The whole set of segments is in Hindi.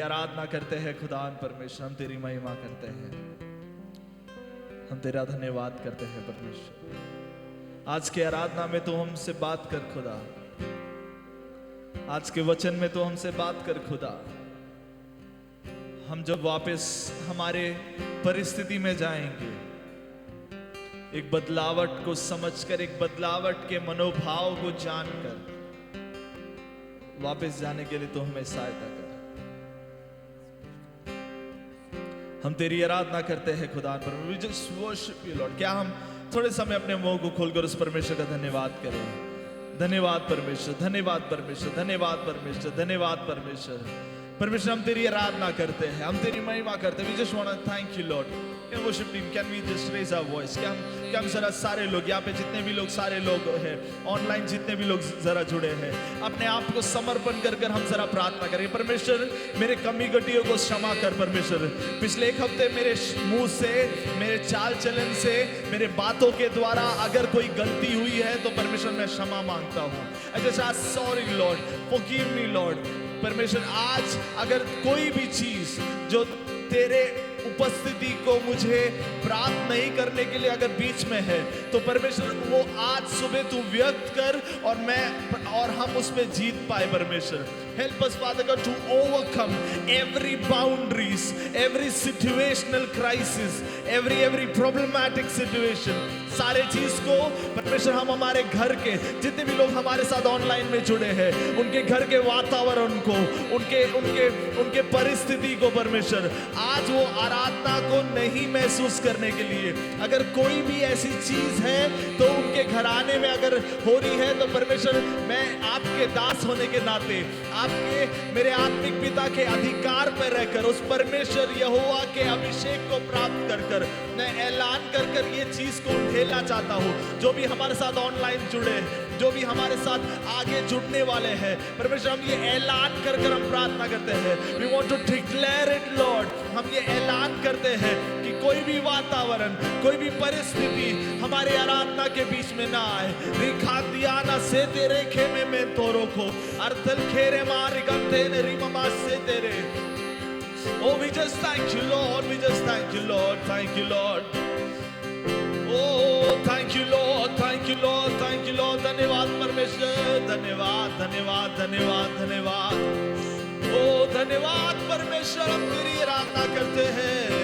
आराधना करते हैं खुदान परमेश्वर, हम तेरी महिमा करते हैं, हम तेरा धन्यवाद करते हैं परमेश्वर। आज के आराधना में तो हमसे बात कर खुदा, आज के वचन में तो हमसे बात कर खुदा। हम जब वापस हमारे परिस्थिति में जाएंगे, एक बदलावट को समझकर, एक बदलावट के मनोभाव को जानकर वापस जाने के लिए तो हमें सहायता कर। हम तेरी आराधना करते हैं खुदा पर। We just worship you Lord। क्या हम थोड़े समय अपने मुंह को खोलकर उस परमेश्वर का धन्यवाद करें? धन्यवाद परमेश्वर, धन्यवाद परमेश्वर, धन्यवाद परमेश्वर, धन्यवाद परमेश्वर। परमेश्वर हम तेरी आराधना करते हैं, हम तेरी महिमा करते हैं। We just want to thank you Lord। Can worship team, can we just raise our voice? क्या हम जरा सारे लोग यहाँ पे जितने भी लोग, सारे लोग हैं ऑनलाइन, जितने भी लोग जरा जुड़े हैं, अपने आप को समर्पण कर कर हम जरा प्रार्थना करें। परमेश्वर मेरे कमी गटियों को क्षमा कर परमेश्वर। पिछले एक हफ्ते मेरे मुंह से, मेरे चाल चलन से, मेरे बातों के द्वारा अगर कोई गलती हुई है तो परमेश्वर मैं क्षमा मांगता हूँ। I just ask sorry Lord, forgive me Lord। परमेश्वर आज अगर कोई भी चीज जो तेरे उपस्थिति को मुझे प्राप्त नहीं करने के लिए अगर बीच में है तो परमेश्वर वो आज सुबह तू व्यक्त कर और हम उस पे जीत पाए परमेश्वर। Help us Father God to overcome every boundaries, every situational crisis, every problematic situation। सारे चीज को परमेश्वर हम हमारे घर के जितने भी लोग हमारे साथ ऑनलाइन में जुड़े हैं, उनके घर के वातावरण को, उनके परिस्थिति को परमेश्वर आज वो आराधना को नहीं महसूस करने के लिए अगर कोई भी ऐसी चीज है तो उनके घराने में अगर हो रही है तो परमेश्वर मैं आपके दास होने के नाते, आपके मेरे आत्मिक पिता के अधिकार पर रहकर उस परमेश्वर यहोवा के अभिषेक को प्राप्त कर कर मैं ऐलान कर कर ये चीज को उठेलना चाहता हूँ। जो भी हमारे साथ ऑनलाइन जुड़े, जो भी हमारे साथ आगे जुड़ने वाले हैं परमेश्वर, हम ये ऐलान कर कर हम प्रार्थना करते हैं। We want to declare it Lord। हम ये ऐलान करते हैं कि कोई भी वातावरण, कोई भी परिस्थिति हमारे आराधना के बीच में ना आए। रिखा दियाना से तेरे खेमे में तोरो को अर्थल खेरे मार गंते ने रिममा से तेरे। Oh we just thank you Lord, we just thank you Lord, thank you Lord। Oh thank you Lord, thank you Lord, thank you Lord। धन्यवाद परमेश्वर, धन्यवाद धन्यवाद धन्यवाद धन्यवाद। ओ धन्यवाद परमेश्वर, हम तेरी आराधना करते हैं।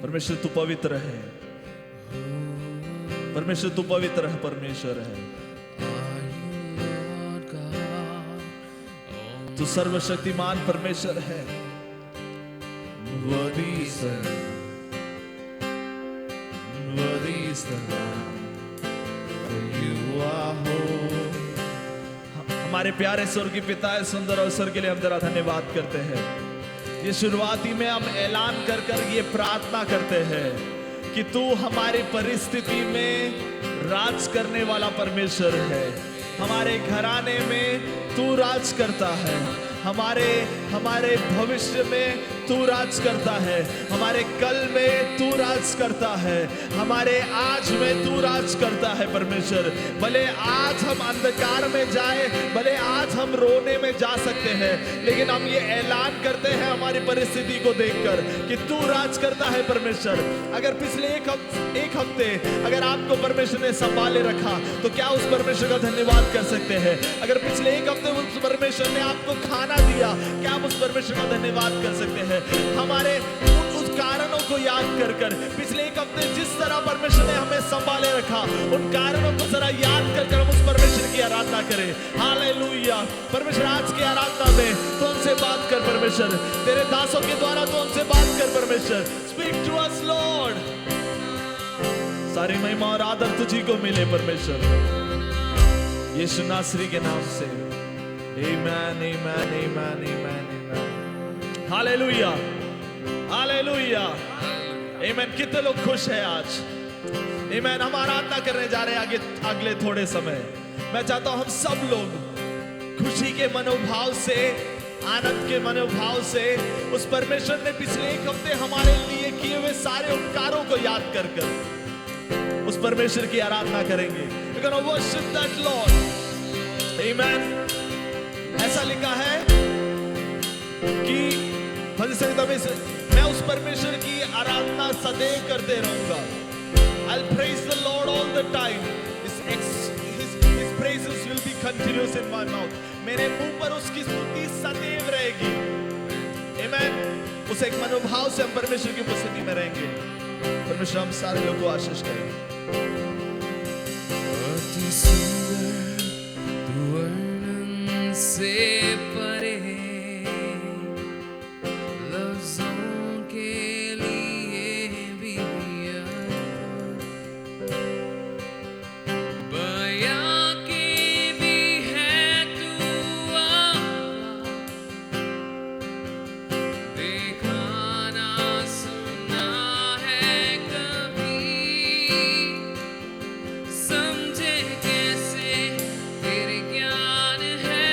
परमेश्वर तू पवित्र है, परमेश्वर तू पवित्र है, परमेश्वर है तू सर्वशक्तिमान परमेश्वर है। हमारे प्यारे स्वर्गीय पिता है, सुंदर अवसर के लिए हम तेरा धन्यवाद करते हैं। ये शुरुआती में हम ऐलान कर कर ये प्रार्थना करते हैं कि तू हमारी परिस्थिति में राज करने वाला परमेश्वर है। हमारे घराने में तू राज करता है, हमारे भविष्य में तू राज करता है, हमारे कल में तू राज करता है, हमारे आज में तू राज करता है परमेश्वर। भले आज हम अंधकार में जाए, भले आज हम रोने में जा सकते हैं, लेकिन हम ये ऐलान करते हैं हमारी परिस्थिति को देखकर कि तू राज करता है परमेश्वर। अगर पिछले एक हफ्ते अगर आपको परमेश्वर ने संभाले रखा तो क्या उस परमेश्वर का धन्यवाद कर सकते हैं? अगर पिछले एक हफ्ते उस परमेश्वर ने आपको खाना दिया, क्या आप उस परमेश्वर का धन्यवाद कर सकते हैं? हमारे उस कारणों को याद कर कर पिछले एक हफ्ते जिस तरह परमेश्वर ने हमें संभाले रखा, उन कारणों को जरा याद कर कर हम उस परमेश्वर की आराधना करें। हालेलुया। परमेश्वर आज की आराधना में तो हमसे बात कर परमेश्वर, तेरे दासों के द्वारा तो हमसे बात कर परमेश्वर। Speak to us lord. सारी महिमा और आदर तुझी को मिले परमेश्वर, यीशु नासरी के नाम से। Amen, amen, amen, amen, amen. Hallelujah. Hallelujah, आमीन। कितने लोग खुश हैं आज? आमीन। हम आराधना करने जा रहे हैं आगे अगले थोड़े समय। मैं चाहता हूं हम सब लोग खुशी के मनोभाव से, आनंद के मनोभाव से उस परमेश्वर ने पिछले एक हफ्ते हमारे लिए किए हुए सारे उपकारों को याद कर कर उस परमेश्वर की आराधना करेंगे। We're gonna worship that Lord. Amen. ऐसा लिखा है कि भजन संहिता में मैं उस परमेश्वर की आराधना सदैव करते रहूंगा। I'll praise the Lord all the time. His praises will be continuous in my mouth. मेरे मुंह पर उसकी स्तुति सदैव रहेगी। Amen. उस एक मनोभाव से हम परमेश्वर की उपस्थिति में रहेंगे। परमेश्वर हम सारे लोगों को आशीष करें। अति सुंदर तू वर्णन से परे, लफ्जों के लिए भी बयां की भी है तू आला, देखा ना सुना है कभी, समझे कैसे तेरे ज्ञान है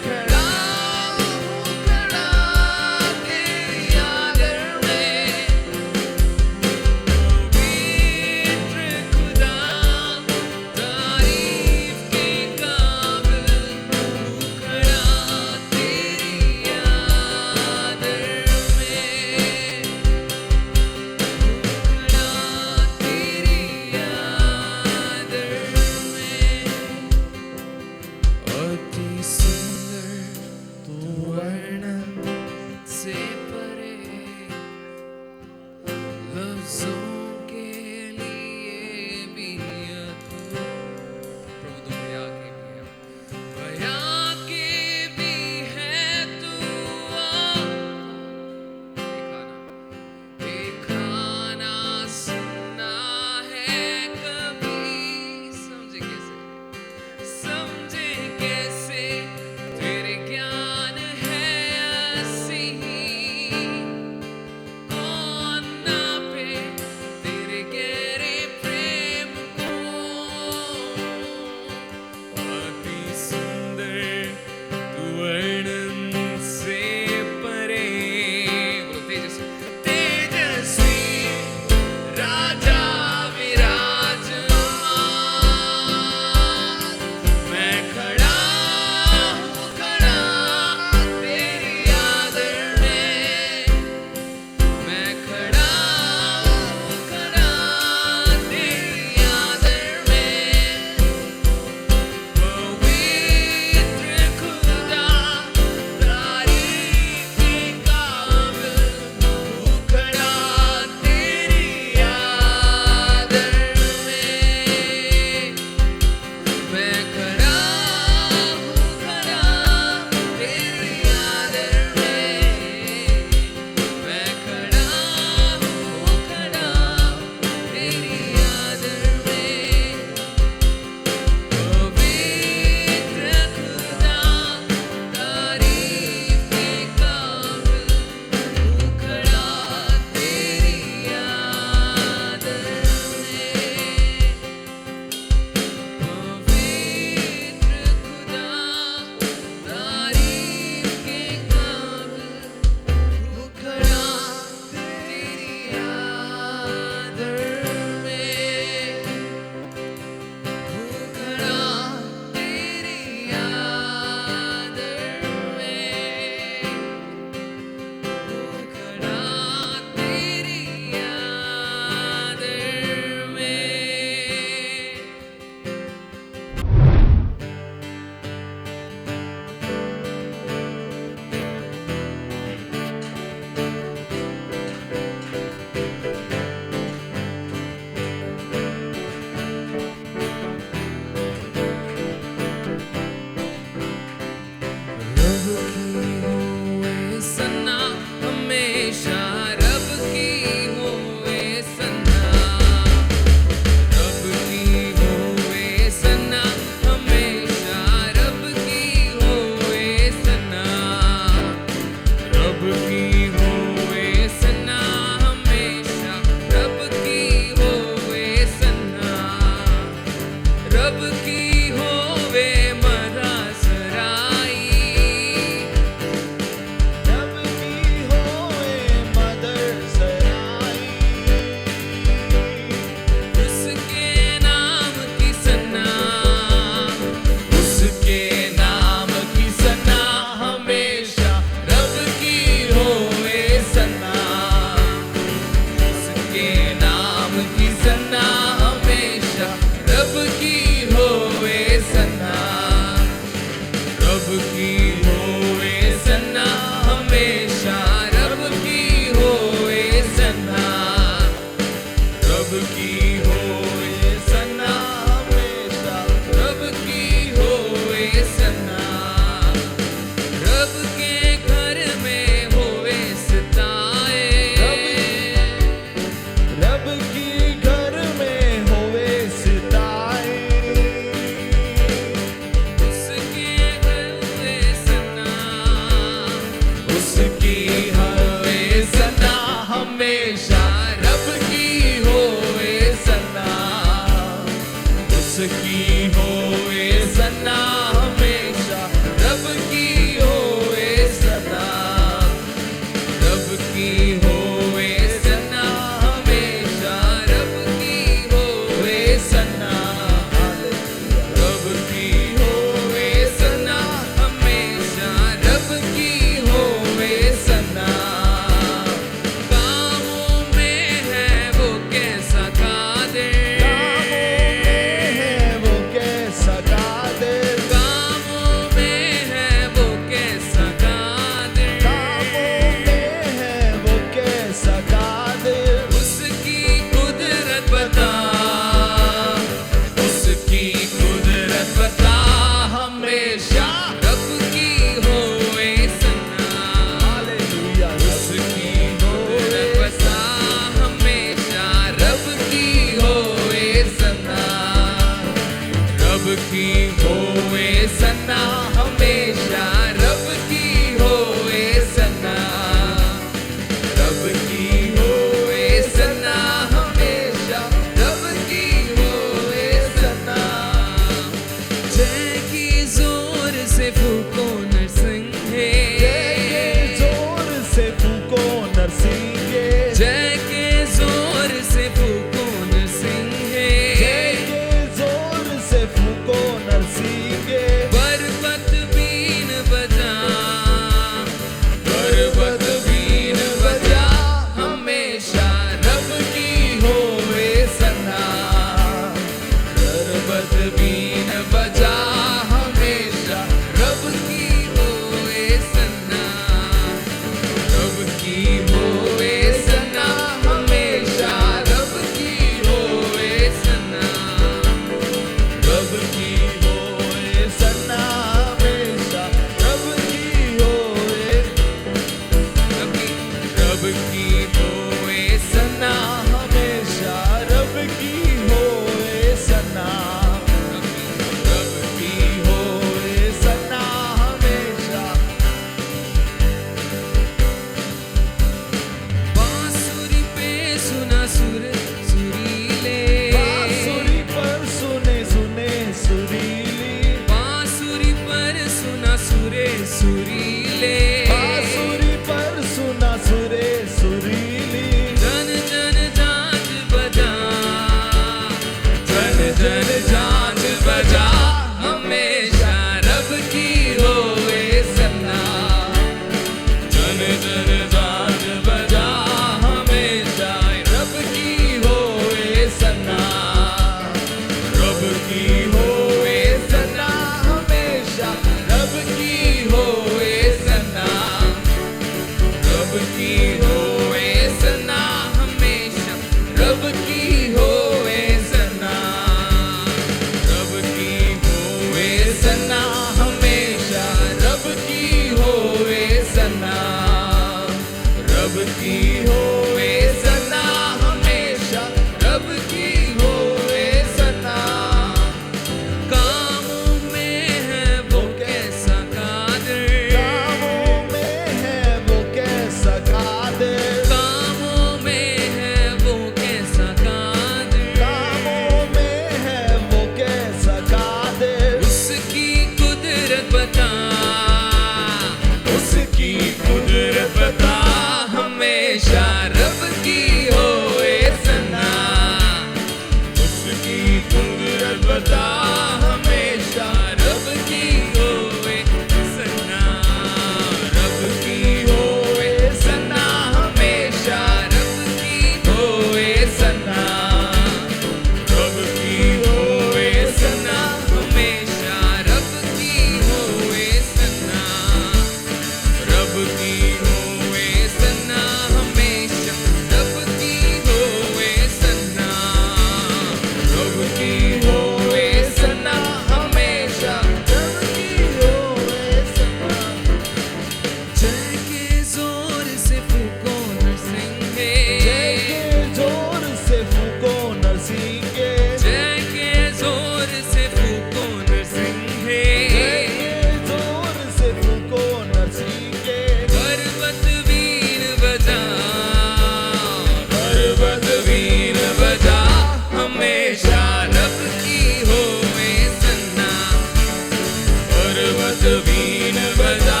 बीन बजा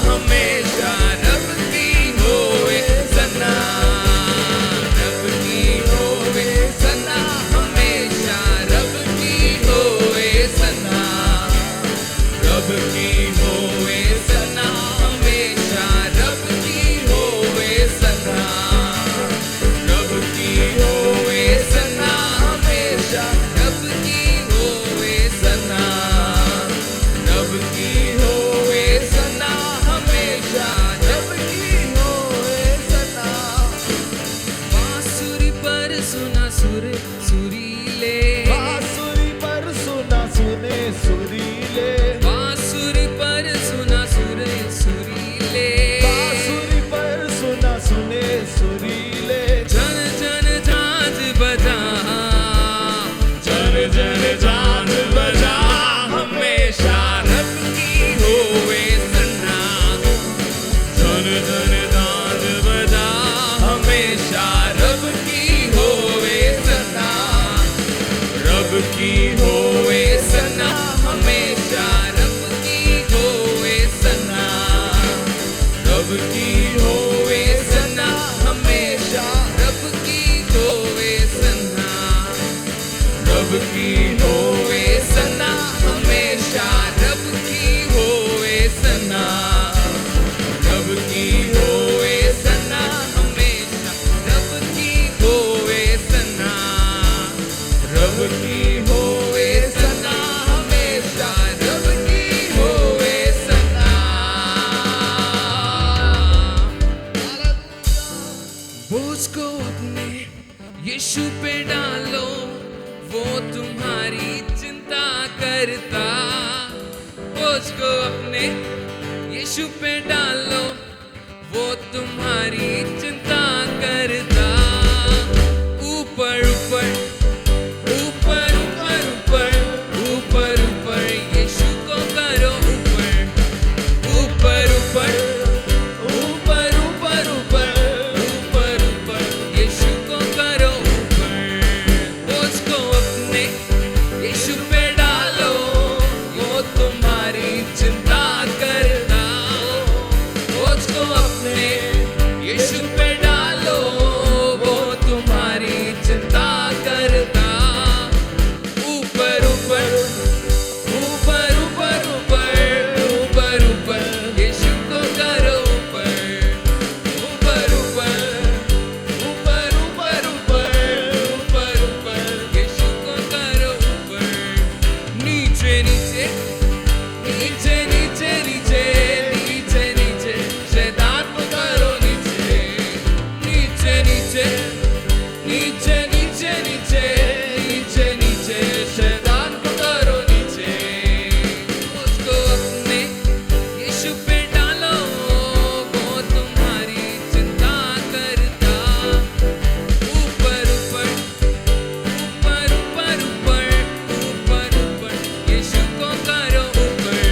हमेशा रब की होवे सना, रब की होवे सना हमेशा, रब की होवे सना, रब की होवे सना हमेशा, रब की होवे सना, रब की होवे सना हमेशा, रब की होवे सना, रब की होवे सना हमेशा, रब की होवे सना। बांसुरी पर सुना सुर सुरीले, बांसुरी पर सुना सुने सुरीले, बांसुरी पर सुना सुर सुरीले, बांसुरी पर सुना सुने सुरीले, जन जन झांझ बजा, जन जन जान बजा हमेशा रब की होवे सना, जन जन जान बजा हमेशा रब की होवे सना, रब की होवे सना हमेशा, रब की होवे सना, रब की होवे सना हमेशा, रब की होवे सना, रब की होवे सना हमेशा, रब की होवे सना, रब की होवे सना हमेशा, रब की होवे सना, रब की होवे सना हमेशा, रब की होवे सना। बोझ को अपने यीशु पे डालो, वो तुम्हारी चिंता करता, बोझ को अपने यीशु पे डालो, वो तुम्हारी चिंता करता। ऊपर ऊपर ऊपर ऊपर ऊपर ऊपर ऊपर यीशु को करो ऊपर, ऊपर ऊपर ऊपर ऊपर ऊपर ऊपर ऊपर यीशु को करो ऊपर। बोझ को अपने यीशु पे डालो, वो तुम्हारी चिंता करता, बोझ को अपने यीशु पे डालो, वो तुम्हारी चिंता करता। ऊपर ऊपर ऊपर ऊपर ऊपर ऊपर ऊपर यीशु को करो ऊपर, ऊपर ऊपर ऊपर ऊपर ऊपर ऊपर ऊपर यीशु को करो ऊपर। नीचे नीचे नीचे नीचे नीचे नीचे नीचे शैतान को करो नीचे, नीचे नीचे नीचे नीचे नीचे नीचे नीचे शैतान को करो नीचे। उसको अपने यीशु पे डालो, वो तुम्हारी चिंता करता। ऊपर ऊपर ऊपर ऊपर ऊपर ऊपर ऊपर यीशु को करो ऊपर,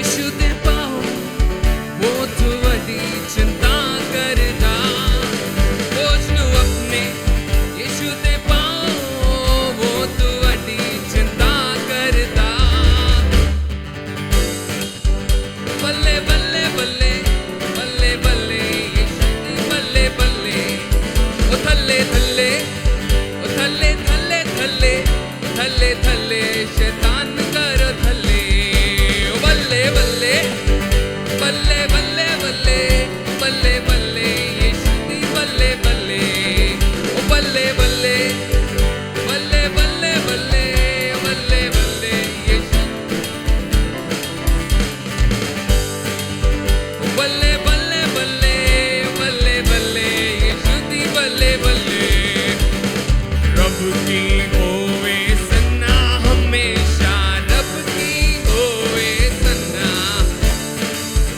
यीशु ते पाओ वो तुहाडी चिंता करदा बोझ नू अपने यीशु ते पाओ वो तुहाडी चिंता करदा बल्ले बल्ले बल्ले बल्ले बल्ले यीशु दी बल्ले बल्ले ओ थल्ले थल्ले ओ थल्ले थल्ले थल्ले थल्ले थल्ले शैतान कर थल्ले ओ बल्ले बल्ले बल्ले बल्ले बल्ले बल्ले बल्ले यीशु दी बल्ले बल्ले ओ बल्ले बल्ले बल्ले बल्ले बल्ले बल्ले बल्ले यीशु बल्ले बल्ले बल्ले बल्ले बल्ले यीशु दी बल्ले बल्ले रब की होवे सन्ना हमेशा रब की होवे सन्ना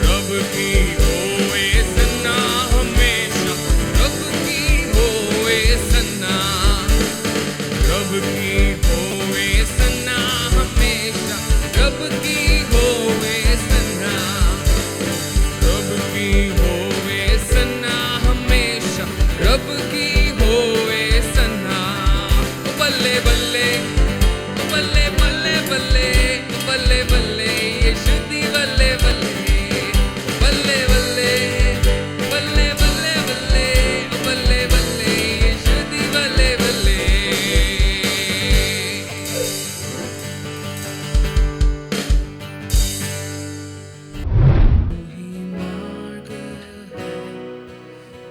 रब की होवे सन्ना हमेशा रब की होवे सन्ना रब की होवे सन्ना हमेशा रब की होवे सन्ना रब की होवे सन्ना हमेशा रब की होवे सन्ना ओ बल्ले बल्ले ओ बल्ले बल्ले बल्ले ओ बल्ले बल्ले यीशु दी बल्ले बल्ले बल्ले बल्ले बल्ले बल्ले बल्ले ओ बल्ले बल्ले यीशु दी बल्ले बल्ले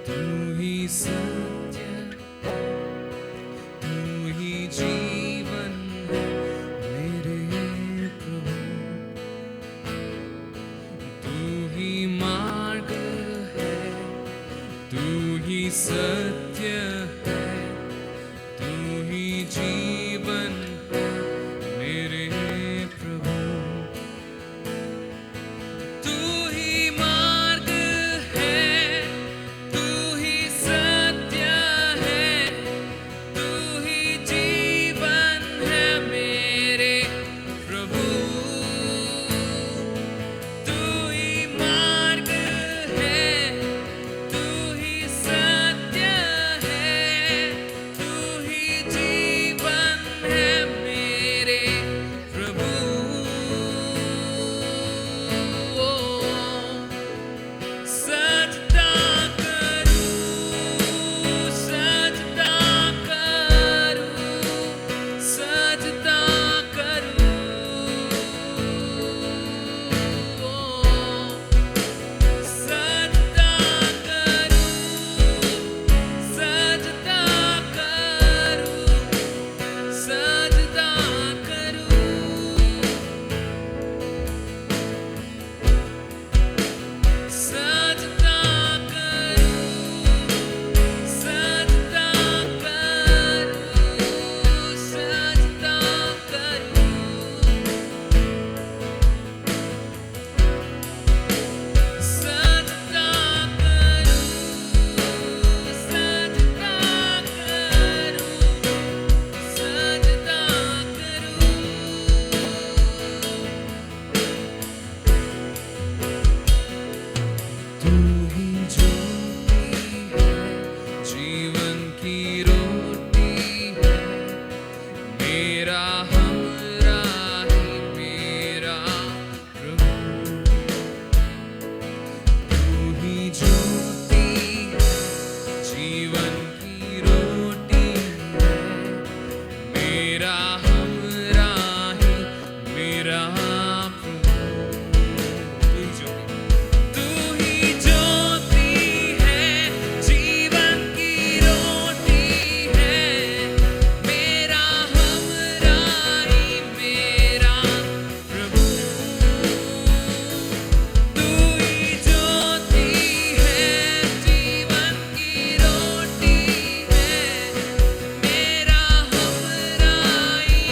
तू ही सत्य तू ही जीवन है मेरे प्रभु तू ही मार्ग है तू ही सत्य है तू ही जीवन है मेरे प्रभु तू ही मार्ग है तू ही सत्य है तू ही जीवन है मेरे प्रभु तू ही मार्ग है तू ही सत्य है तू ही जीवन है मेरे प्रभु सजदा करूं सजदा करूं सजदा करूं सजदा करूं सजदा करूं सजदा करूं सजदा करूं सजदा करूं सजदा करूं सजदा करूं सजदा करूं सजदा करूं तू ही ज्योति है जीवन की रोटी है मेरा हमराही मेरा प्रभु तू ही ज्योति है जीवन की रोटी है मेरा हमराही मेरा प्रभु तू ही ज्योति है जीवन की रोटी है मेरा हमराही मेरा प्रभु तू ही ज्योति है जीवन की रोटी है मेरा हमराही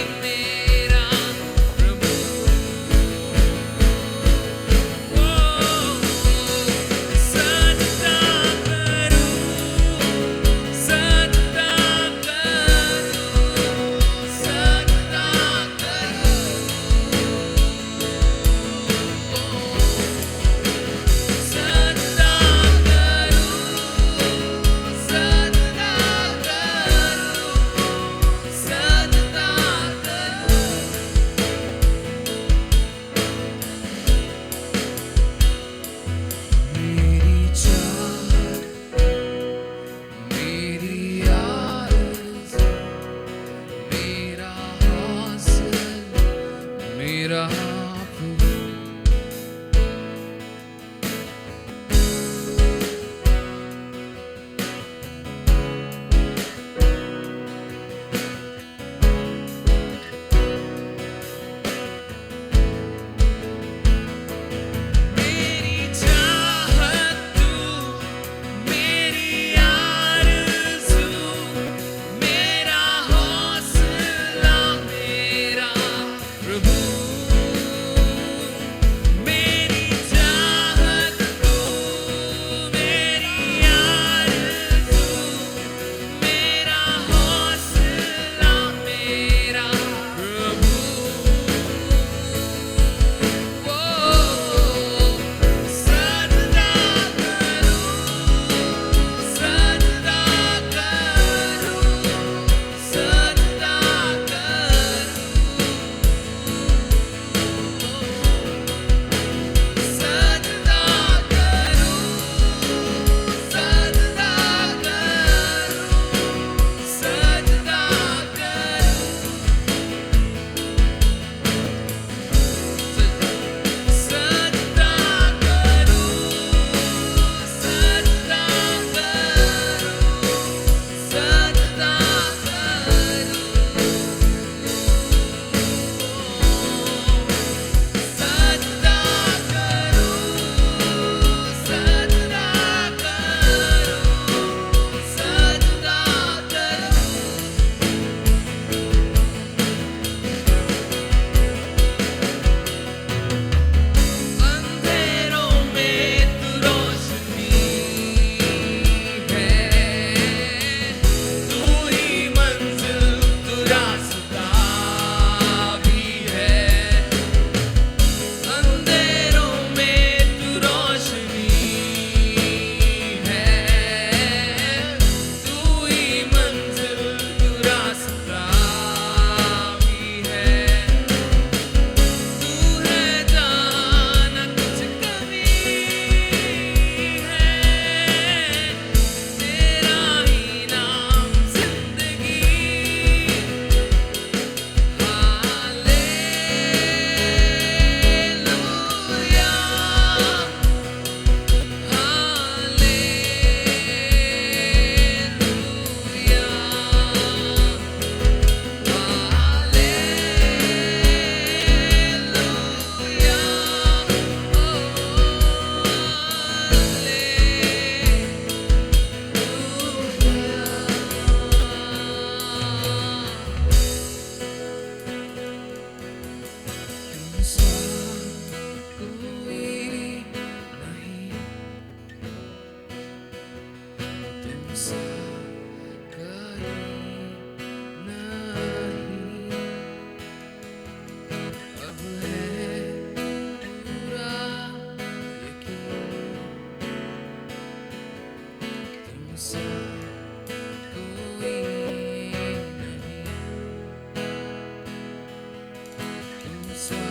सा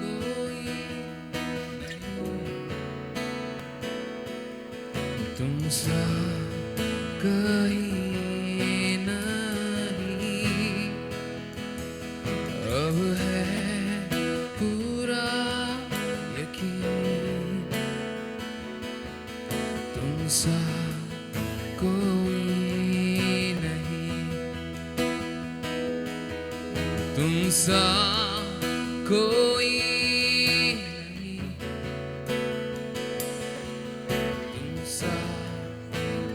कोई तुम सा कहीं नहीं, अब है पूरा यकीन तुम सा कोई नहीं, तुम सा कोई नहीं, तुम सा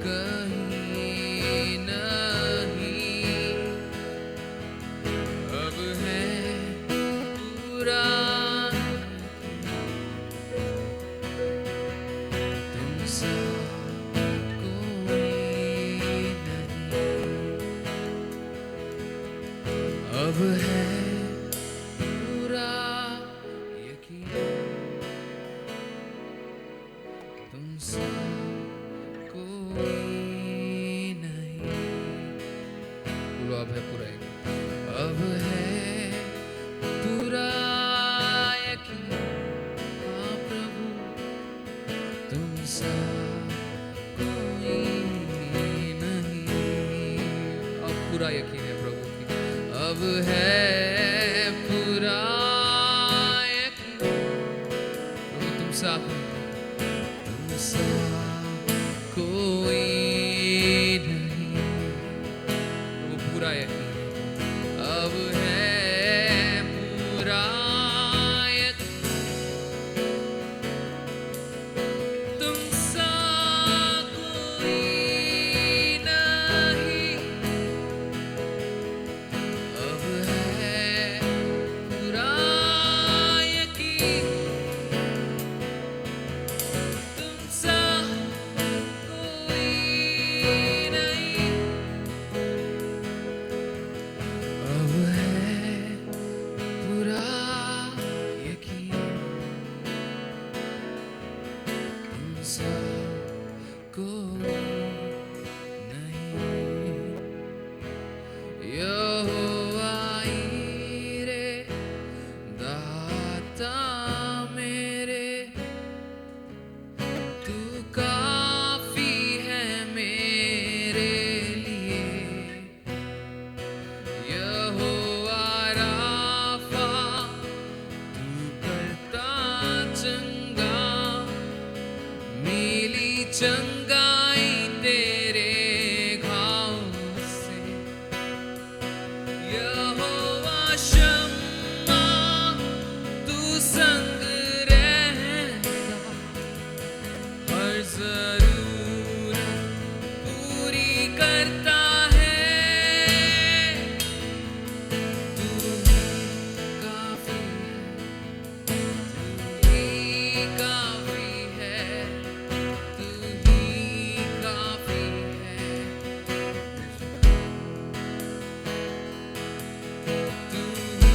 कहीं नहीं, अब है पूरा तुम सा कोई नहीं, अब है पूरा यकीन तुम सा कोई नहीं। बोलो अब है पूरा यकीन, अब है पूरा यकीन, हाँ प्रभु तुम सा कोई नहीं। अब पूरा यकीन है प्रभु की, अब है पूरा यकीन प्रभु तुम सा कोई नहीं, वो पूरा यकीन अब है पूरा यकीन तुम सा कोई नहीं, अब है पूरा यकीन तुम सा कोई नहीं, अब है पूरा यकीन तुम सा कोई नहीं। यहोवा ईरे दाता मेरे, तू काफी है मेरे लिए। यहोवा राफा, तू करता चंगा, मिली चंगाई तेरे घावों से। यहोवा शम्मा, तू संग रहता, हर जरूरत पूरी करता है। तू ही काफी है, तू ही काफी है, तू ही काफी है, तू ही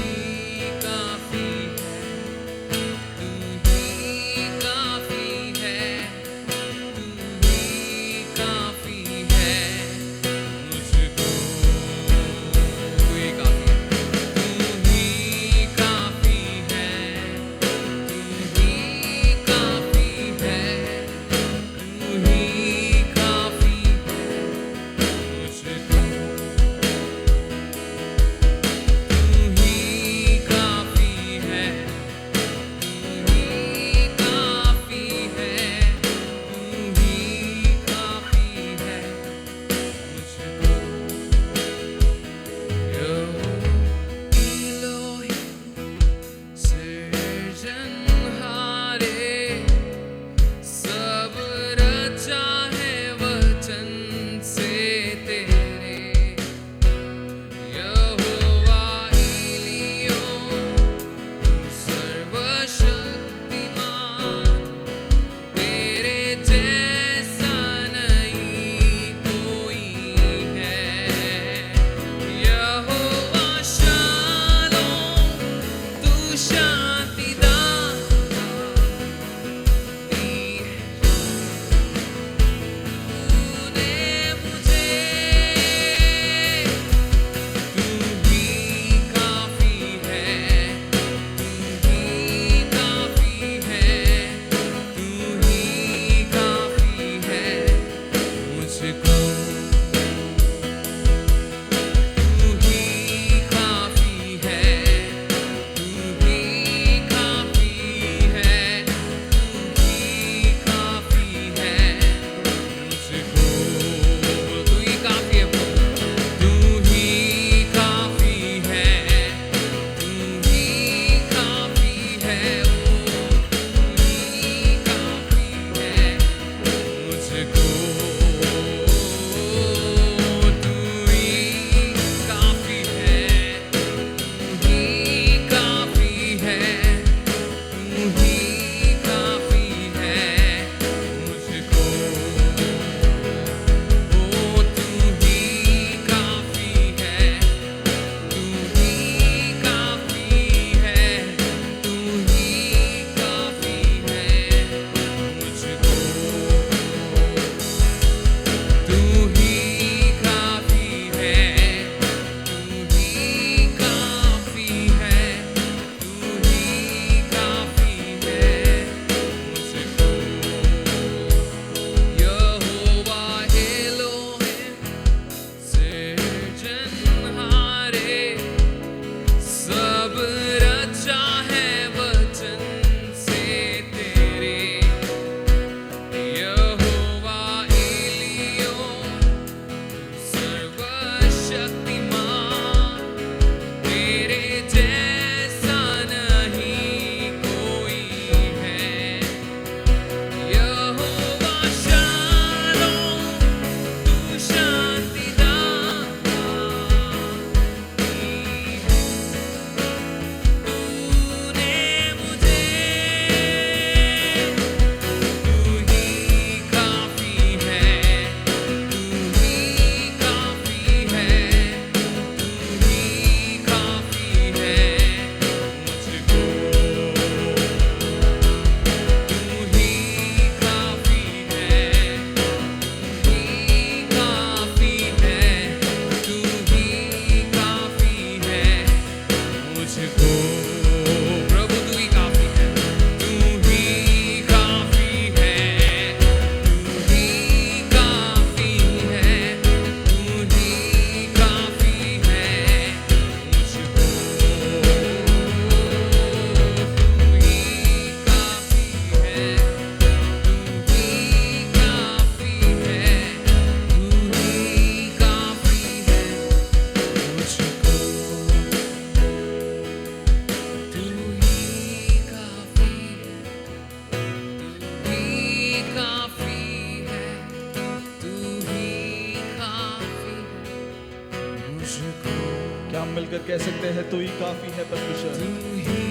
कह सकते हैं तू ही काफी है परमेश्वर। तू ही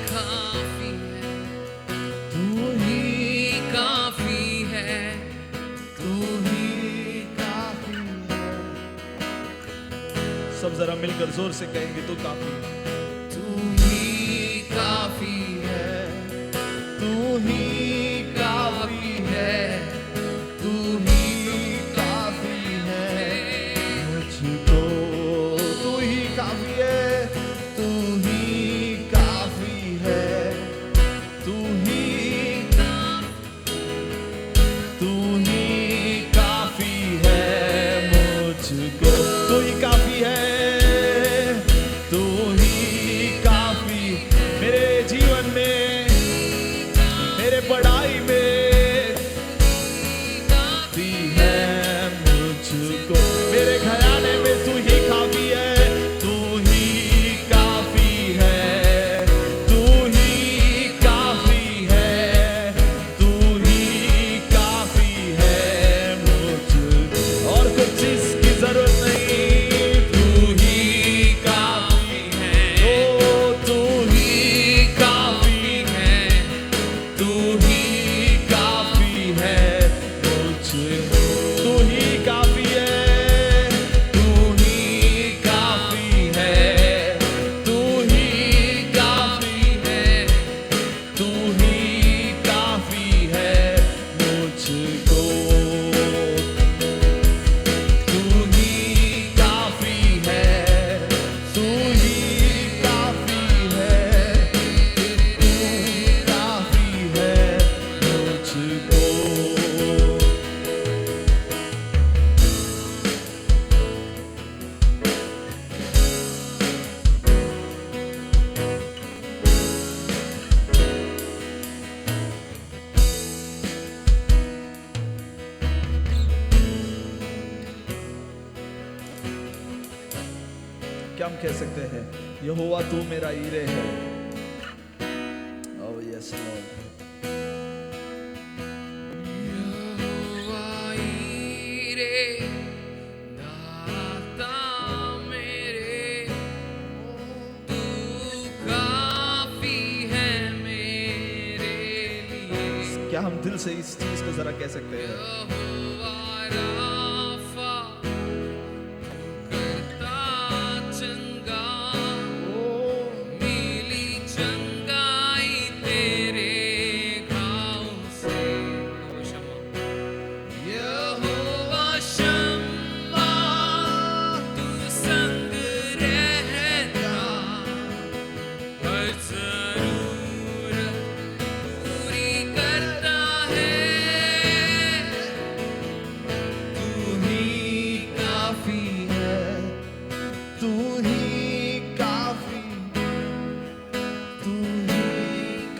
काफी है, तू ही काफी है, तू ही काफी है। सब जरा मिलकर जोर से कहेंगे तू काफी है। तू ही काफी है, तू ही काफी है, तू ही काफी है। मुझको तू ही काफी है, तू ही काफी है, तू ही काफी है मुझको। तू ही काफी है, तू ही काफी मेरे जीवन में, मेरे पढ़ाई में काफी है मुझको, मेरे घराने में तू ही काफी है, तू ही काफी है, तू ही काफी है, तू ही काफी है मुझको, और कुछ चीज की जरूरत नहीं। तू ही काफी है, ओ तू ही काफी है, तू ही काफी है मुझको। तू ही काफी है, तू ही काफी है, तू ही काफी है, तू ही काफी है मुझको। तू ही काफी है, तू ही काफी है, तू काफी है मुझको। क्या हम कह सकते हैं यहोवा तू मेरा हीरे है। Oh yes Lord. यहोवा ईरे दाता मेरे, तू काफी है मेरे लिए। क्या हम दिल से इस चीज को जरा कह सकते हैं? यहोवा राफा, तू करता चंगा, मिली चंगाई तेरे घाव से। यहोवा शम्मा, तू संग रहता, हर जरूरत पूरी करता है। तू ही काफी है, तू ही काफी, तू ही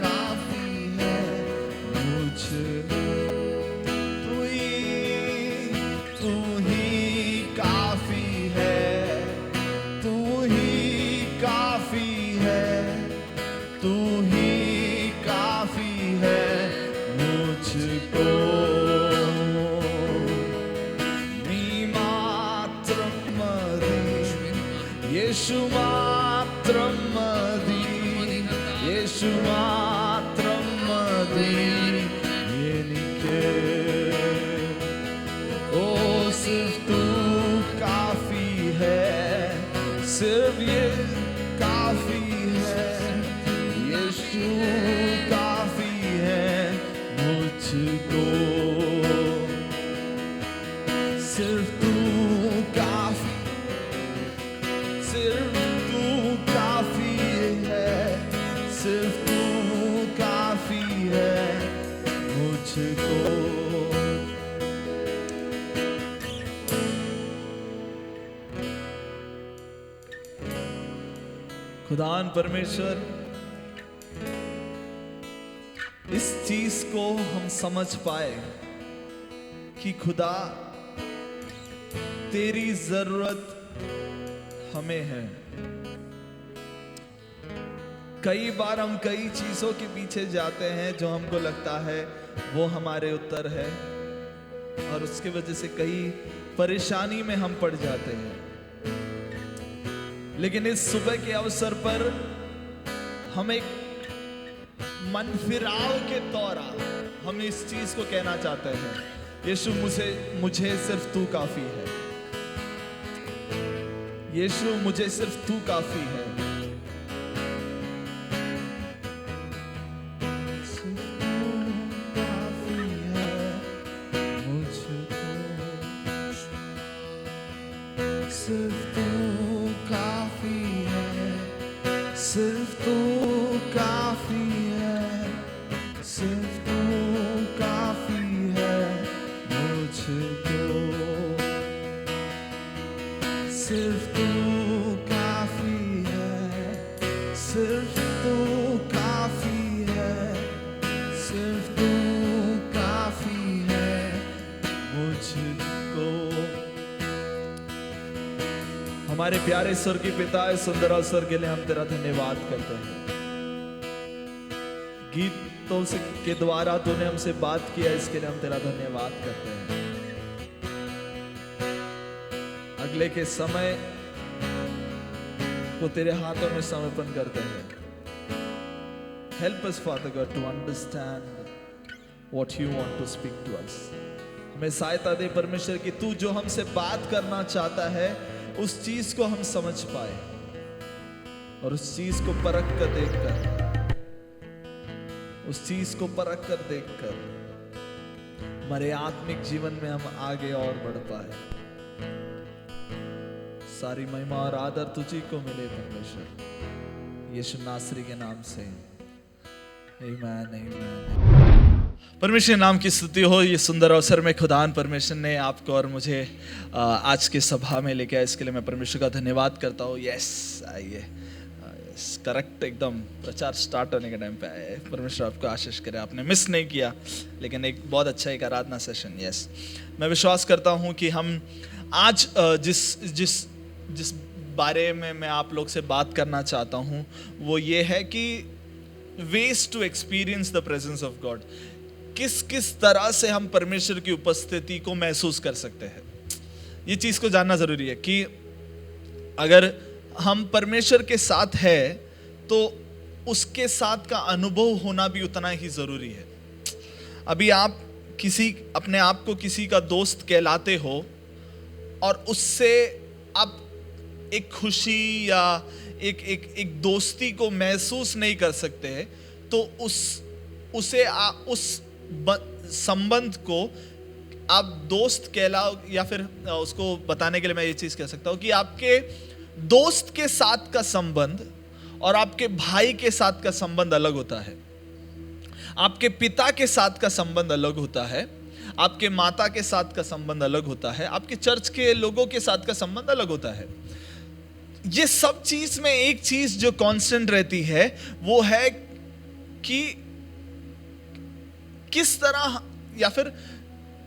काफी है मुझे। तू ही काफी है, तू ही काफी है, तू ही काफी है मुझको। नी मात्रम मदी, यीशु मात्रम मदी, यीशु मात्रम मदी, ये निके ओ सिर्फ तू काफी है, सिर्फ ये काफी है, यीशु काफी है मुझको। सिर्फ तू काफी, सिर्फ तू काफी है, सिर्फ तू काफी है मुझको। खुदान परमेश्वर, इस चीज को हम समझ पाए कि खुदा तेरी जरूरत हमें है। कई बार हम कई चीजों के पीछे जाते हैं जो हमको लगता है वो हमारे उत्तर है, और उसके वजह से कई परेशानी में हम पड़ जाते हैं। लेकिन इस सुबह के अवसर पर हम एक मन फिराव के दौरा हम इस चीज को कहना चाहते हैं, यीशु मुझे सिर्फ तू काफी है। यीशु मुझे सिर्फ तू काफी है। सिर्फ तू काफी है, सिर्फ तू काफी है, सिर्फ तू काफी है मुझको। सिर्फ तू काफी है, सिर्फ तू काफी है, सिर्फ तू काफी है मुझको। हमारे प्यारे स्वर्गीय पिता, इस सुंदर अवसर के लिए हम तेरा धन्यवाद करते हैं। गीतों के द्वारा तूने हमसे बात किया, इसके लिए हम तेरा धन्यवाद करते हैं। अगले के समय को तेरे हाथों में समर्पण करते हैं। Help us father God to understand what you want to speak to us. हमें सहायता दे परमेश्वर की तू जो हमसे बात करना चाहता है उस चीज को हम समझ पाए और उस चीज को परख कर देखकर, उस चीज को परख कर देखकर हमारे आत्मिक जीवन में हम आगे और बढ़ पाए। सारी महिमा और आदर तुझी को मिले परमेश्वर, यीशु नासरी के नाम से आमीन आमीन। परमेश्वर नाम की स्तुति हो। ये सुंदर अवसर में खुदान परमेश्वर ने आपको और मुझे आज के सभा में लेके आया, इसके लिए मैं परमेश्वर का धन्यवाद करता हूँ। यस आइए, करेक्ट एकदम प्रचार स्टार्ट होने के टाइम पे आए। परमेश्वर आपको आशीष करे, आपने मिस नहीं किया, लेकिन एक बहुत अच्छा एक आराधना सेशन। यस, मैं विश्वास करता हूँ कि हम आज जिस बारे में मैं आप लोग से बात करना चाहता हूँ वो ये है कि ways to experience the presence of God. किस तरह से हम परमेश्वर की उपस्थिति को महसूस कर सकते हैं, ये चीज को जानना जरूरी है कि अगर हम परमेश्वर के साथ है तो उसके साथ का अनुभव होना भी उतना ही जरूरी है। अभी आप अपने आप को किसी का दोस्त कहलाते हो और उससे आप एक खुशी या एक दोस्ती को महसूस नहीं कर सकते हैं, तो उस संबंध को आप दोस्त कहलाओ, या फिर उसको बताने के लिए मैं ये चीज कह सकता हूं कि आपके दोस्त के साथ का संबंध और आपके भाई के साथ का संबंध अलग होता है, आपके पिता के साथ का संबंध अलग होता है, आपके माता के साथ का संबंध अलग होता है, आपके चर्च के लोगों के साथ का संबंध अलग होता है। ये सब चीज में एक चीज जो कांस्टेंट रहती है वो है कि किस तरह, या फिर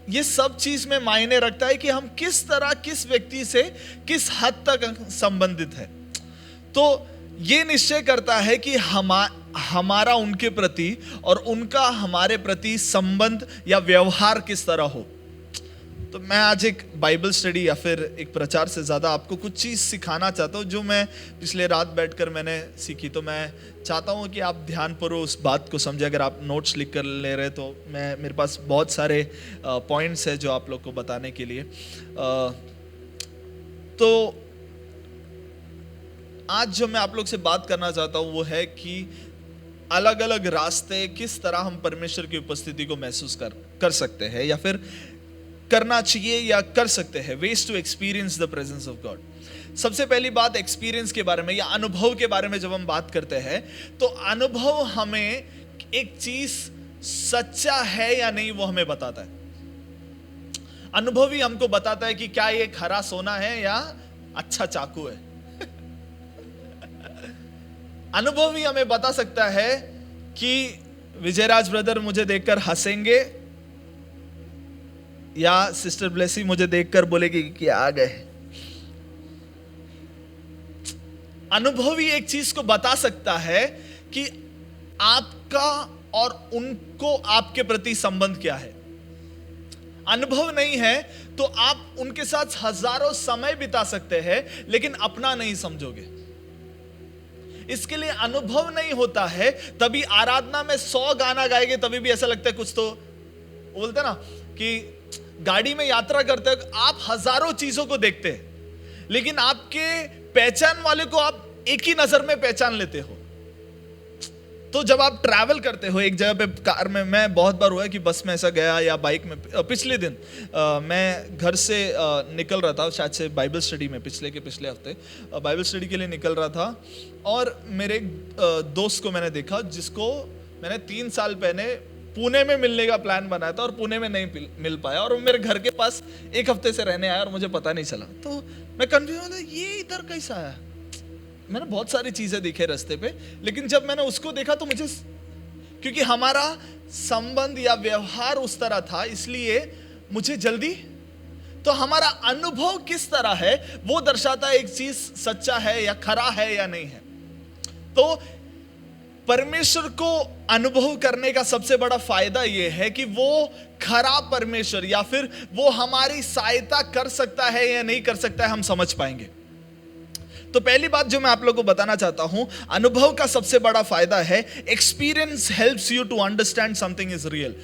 ये सब चीज में मायने रखता है कि हम किस तरह किस व्यक्ति से किस हद तक संबंधित है। तो ये निश्चय करता है कि हमारा उनके प्रति और उनका हमारे प्रति संबंध या व्यवहार किस तरह हो। तो मैं आज एक बाइबल स्टडी या फिर एक प्रचार से ज़्यादा आपको कुछ चीज़ सिखाना चाहता हूँ जो मैं पिछले रात बैठकर मैंने सीखी। तो मैं चाहता हूँ कि आप ध्यानपूर्वक उस बात को समझें। अगर आप नोट्स लिख कर ले रहे तो मेरे पास बहुत सारे पॉइंट्स है जो आप लोग को बताने के लिए। तो आज जो मैं आप लोग से बात करना चाहता हूँ वो है कि अलग अलग रास्ते किस तरह हम परमेश्वर की उपस्थिति को महसूस कर सकते हैं या फिर करना चाहिए या कर सकते हैं। Ways to experience the presence of God. सबसे पहली बात एक्सपीरियंस के बारे में या अनुभव के बारे में जब हम बात करते हैं तो अनुभव हमें एक चीज सच्चा है या नहीं वो हमें बताता है। अनुभव ही हमको बताता है कि क्या ये खरा सोना है या अच्छा चाकू है। अनुभव ही हमें बता सकता है कि विजयराज ब्रदर मुझे देखकर हंसेंगे या सिस्टर ब्लेसी मुझे देखकर बोलेगी कि आ गए। अनुभव ही एक चीज को बता सकता है कि आपका और उनको आपके प्रति संबंध क्या है। अनुभव नहीं है तो आप उनके साथ हजारों समय बिता सकते हैं लेकिन अपना नहीं समझोगे। इसके लिए अनुभव नहीं होता है, तभी आराधना में 100 गाना गाएंगे तभी भी ऐसा लगता है कुछ तो, बोलते ना कि गाड़ी में यात्रा करते हैं आप हजारों चीजों को देखते हैं, लेकिन आपके पहचान वाले को आप एक ही नजर में पहचान लेते हो। तो जब आप ट्रैवल करते हो एक जगह पे कार में, मैं बहुत बार हुआ है कि बस में ऐसा गया या बाइक में। पिछले दिन मैं घर से निकल रहा था, शायद से बाइबल स्टडी में, पिछले हफ्ते बाइबल स्टडी के लिए निकल रहा था, और मेरे एक दोस्त को मैंने देखा जिसको मैंने 3 साल पहले पुणे में मिलने का प्लान बनाया था और पुणे में नहीं मिल पाया, और वो मेरे घर के पास 1 हफ्ते से रहने आया और मुझे पता नहीं चला। तो मैं कंफ्यूज था, ये इधर कैसा आया। मैंने बहुत सारी चीजें देखी रास्ते पे, लेकिन जब मैंने उसको देखा तो मुझे, क्योंकि हमारा संबंध या व्यवहार उस तरह था, इसलिए मुझे जल्दी, तो हमारा अनुभव किस तरह है वो दर्शाता है एक चीज सच्चा है या खरा है या नहीं है। तो परमेश्वर को अनुभव करने का सबसे बड़ा फायदा यह है कि वो खरा परमेश्वर या फिर वो हमारी सहायता कर सकता है या नहीं कर सकता है, हम समझ पाएंगे। तो पहली बात जो मैं आप लोगों को बताना चाहता हूं, अनुभव का सबसे बड़ा फायदा है experience helps you to understand something is real.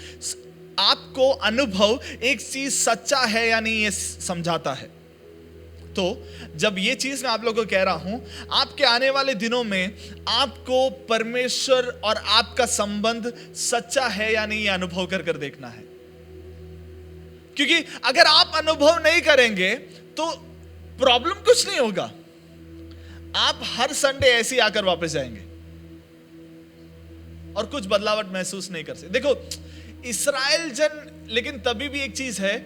आपको अनुभव एक चीज सच्चा है या नहीं ये समझाता है। तो जब ये चीज मैं आप लोगों को कह रहा हूं, आपके आने वाले दिनों में आपको परमेश्वर और आपका संबंध सच्चा है या नहीं ये अनुभव कर कर देखना है। क्योंकि अगर आप अनुभव नहीं करेंगे तो प्रॉब्लम कुछ नहीं होगा, आप हर संडे ऐसे ही आकर वापस जाएंगे और कुछ बदलावट महसूस नहीं कर सकते। देखो इस्राएल जन, लेकिन तभी भी एक चीज है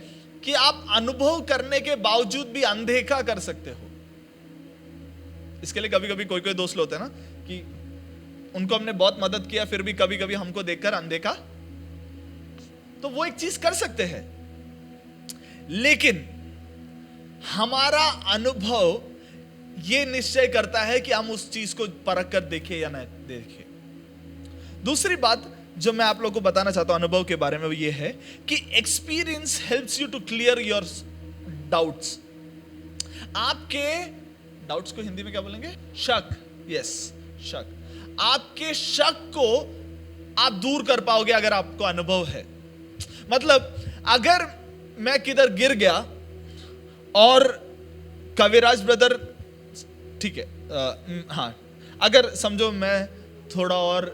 कि आप अनुभव करने के बावजूद भी अनदेखा कर सकते हो। इसके लिए कभी कभी कोई कोई दोस्त होते हैं ना कि उनको हमने बहुत मदद किया फिर भी कभी कभी हमको देखकर अनदेखा, तो वो एक चीज कर सकते हैं, लेकिन हमारा अनुभव ये निश्चय करता है कि हम उस चीज को परख कर देखें या नहीं देखें। दूसरी बात जो मैं आप लोगों को बताना चाहता हूं अनुभव के बारे में वो ये है कि experience helps you to clear your doubts. आपके डाउट्स को हिंदी में क्या बोलेंगे? शक। यस, शक। आपके शक को आप दूर कर पाओगे अगर आपको अनुभव है। मतलब अगर मैं किधर गिर गया और कविराज ब्रदर, ठीक है, हाँ, अगर समझो मैं थोड़ा और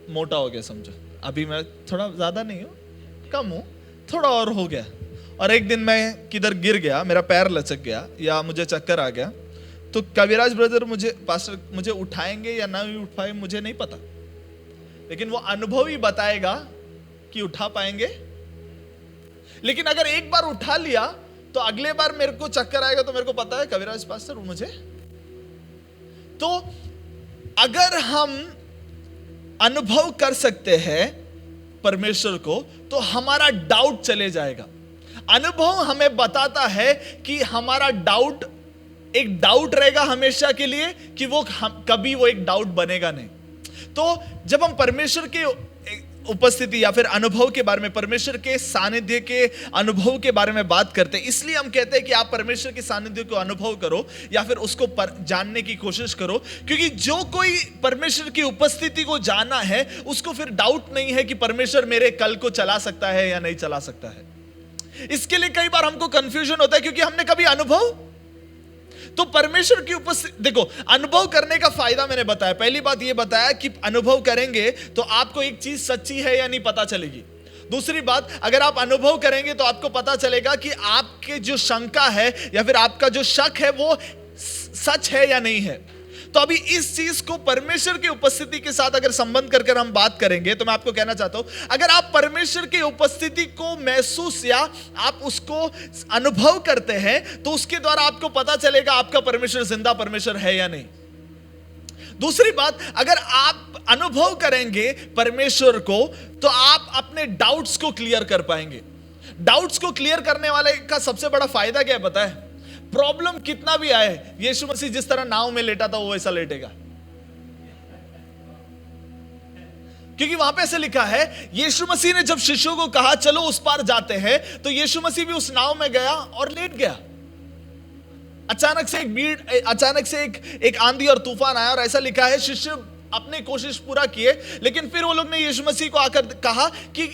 मोटा हो गया, समझो अभी मैं थोड़ा ज्यादा नहीं हूं, कम हूं, थोड़ा और हो गया, और एक दिन मैं किधर गिर गया, मेरा पैर लचक गया या मुझे चक्कर आ गया, तो कविराज ब्रदर पास्टर मुझे उठाएंगे या ना भी उठाए मुझे नहीं पता, लेकिन वो अनुभव ही बताएगा कि उठा पाएंगे। लेकिन अगर एक बार उठा लिया तो अगले बार मेरे को चक्कर आएगा तो मेरे को पता है कविराज पास्टर मुझे। तो अगर हम अनुभव कर सकते हैं परमेश्वर को तो हमारा डाउट चले जाएगा। अनुभव हमें बताता है कि हमारा डाउट एक डाउट रहेगा हमेशा के लिए, कि वो कभी वो एक डाउट बनेगा नहीं। तो जब हम परमेश्वर के उपस्थिति या फिर अनुभव के बारे में, परमेश्वर के सानिध्य के अनुभव के बारे में बात करते हैं, इसलिए हम कहते हैं कि आप परमेश्वर के सानिध्य को अनुभव करो या फिर उसको जानने की कोशिश करो, क्योंकि जो कोई परमेश्वर की उपस्थिति को जाना है उसको फिर डाउट नहीं है कि परमेश्वर मेरे कल को चला सकता है या नहीं चला सकता है। इसके लिए कई बार हमको कंफ्यूजन होता है क्योंकि हमने कभी अनुभव, तो परमेश्वर की उपस्थिति, देखो अनुभव करने का फायदा मैंने बताया। पहली बात यह बताया कि अनुभव करेंगे तो आपको एक चीज सच्ची है या नहीं पता चलेगी। दूसरी बात, अगर आप अनुभव करेंगे तो आपको पता चलेगा कि आपके जो शंका है या फिर आपका जो शक है वो सच है या नहीं है। तो अभी इस चीज को परमेश्वर की उपस्थिति के साथ अगर संबंध करके हम बात करेंगे तो मैं आपको कहना चाहता हूं, अगर आप परमेश्वर की उपस्थिति को महसूस या आप उसको अनुभव करते हैं तो उसके द्वारा आपको पता चलेगा आपका परमेश्वर जिंदा परमेश्वर है या नहीं। दूसरी बात, अगर आप अनुभव करेंगे परमेश्वर को तो आप अपने डाउट्स को क्लियर कर पाएंगे। डाउट्स को क्लियर करने वाले का सबसे बड़ा फायदा क्या है पता है? प्रॉब्लम कितना भी आए, यीशु मसीह जिस तरह नाव में लेटा था वो वैसा लेटेगा, क्योंकि वहां पे ऐसे लिखा है, यीशु मसीह ने जब शिष्यों को कहा चलो उस पार जाते हैं, तो यीशु मसीह भी उस नाव में गया और लेट गया। अचानक से एक भीड़, अचानक से एक आंधी और तूफान आया, और ऐसा लिखा है शिष्य अपनी कोशिश पूरा किए, लेकिन फिर वो लोग ने यीशु मसीह को आकर कहा कि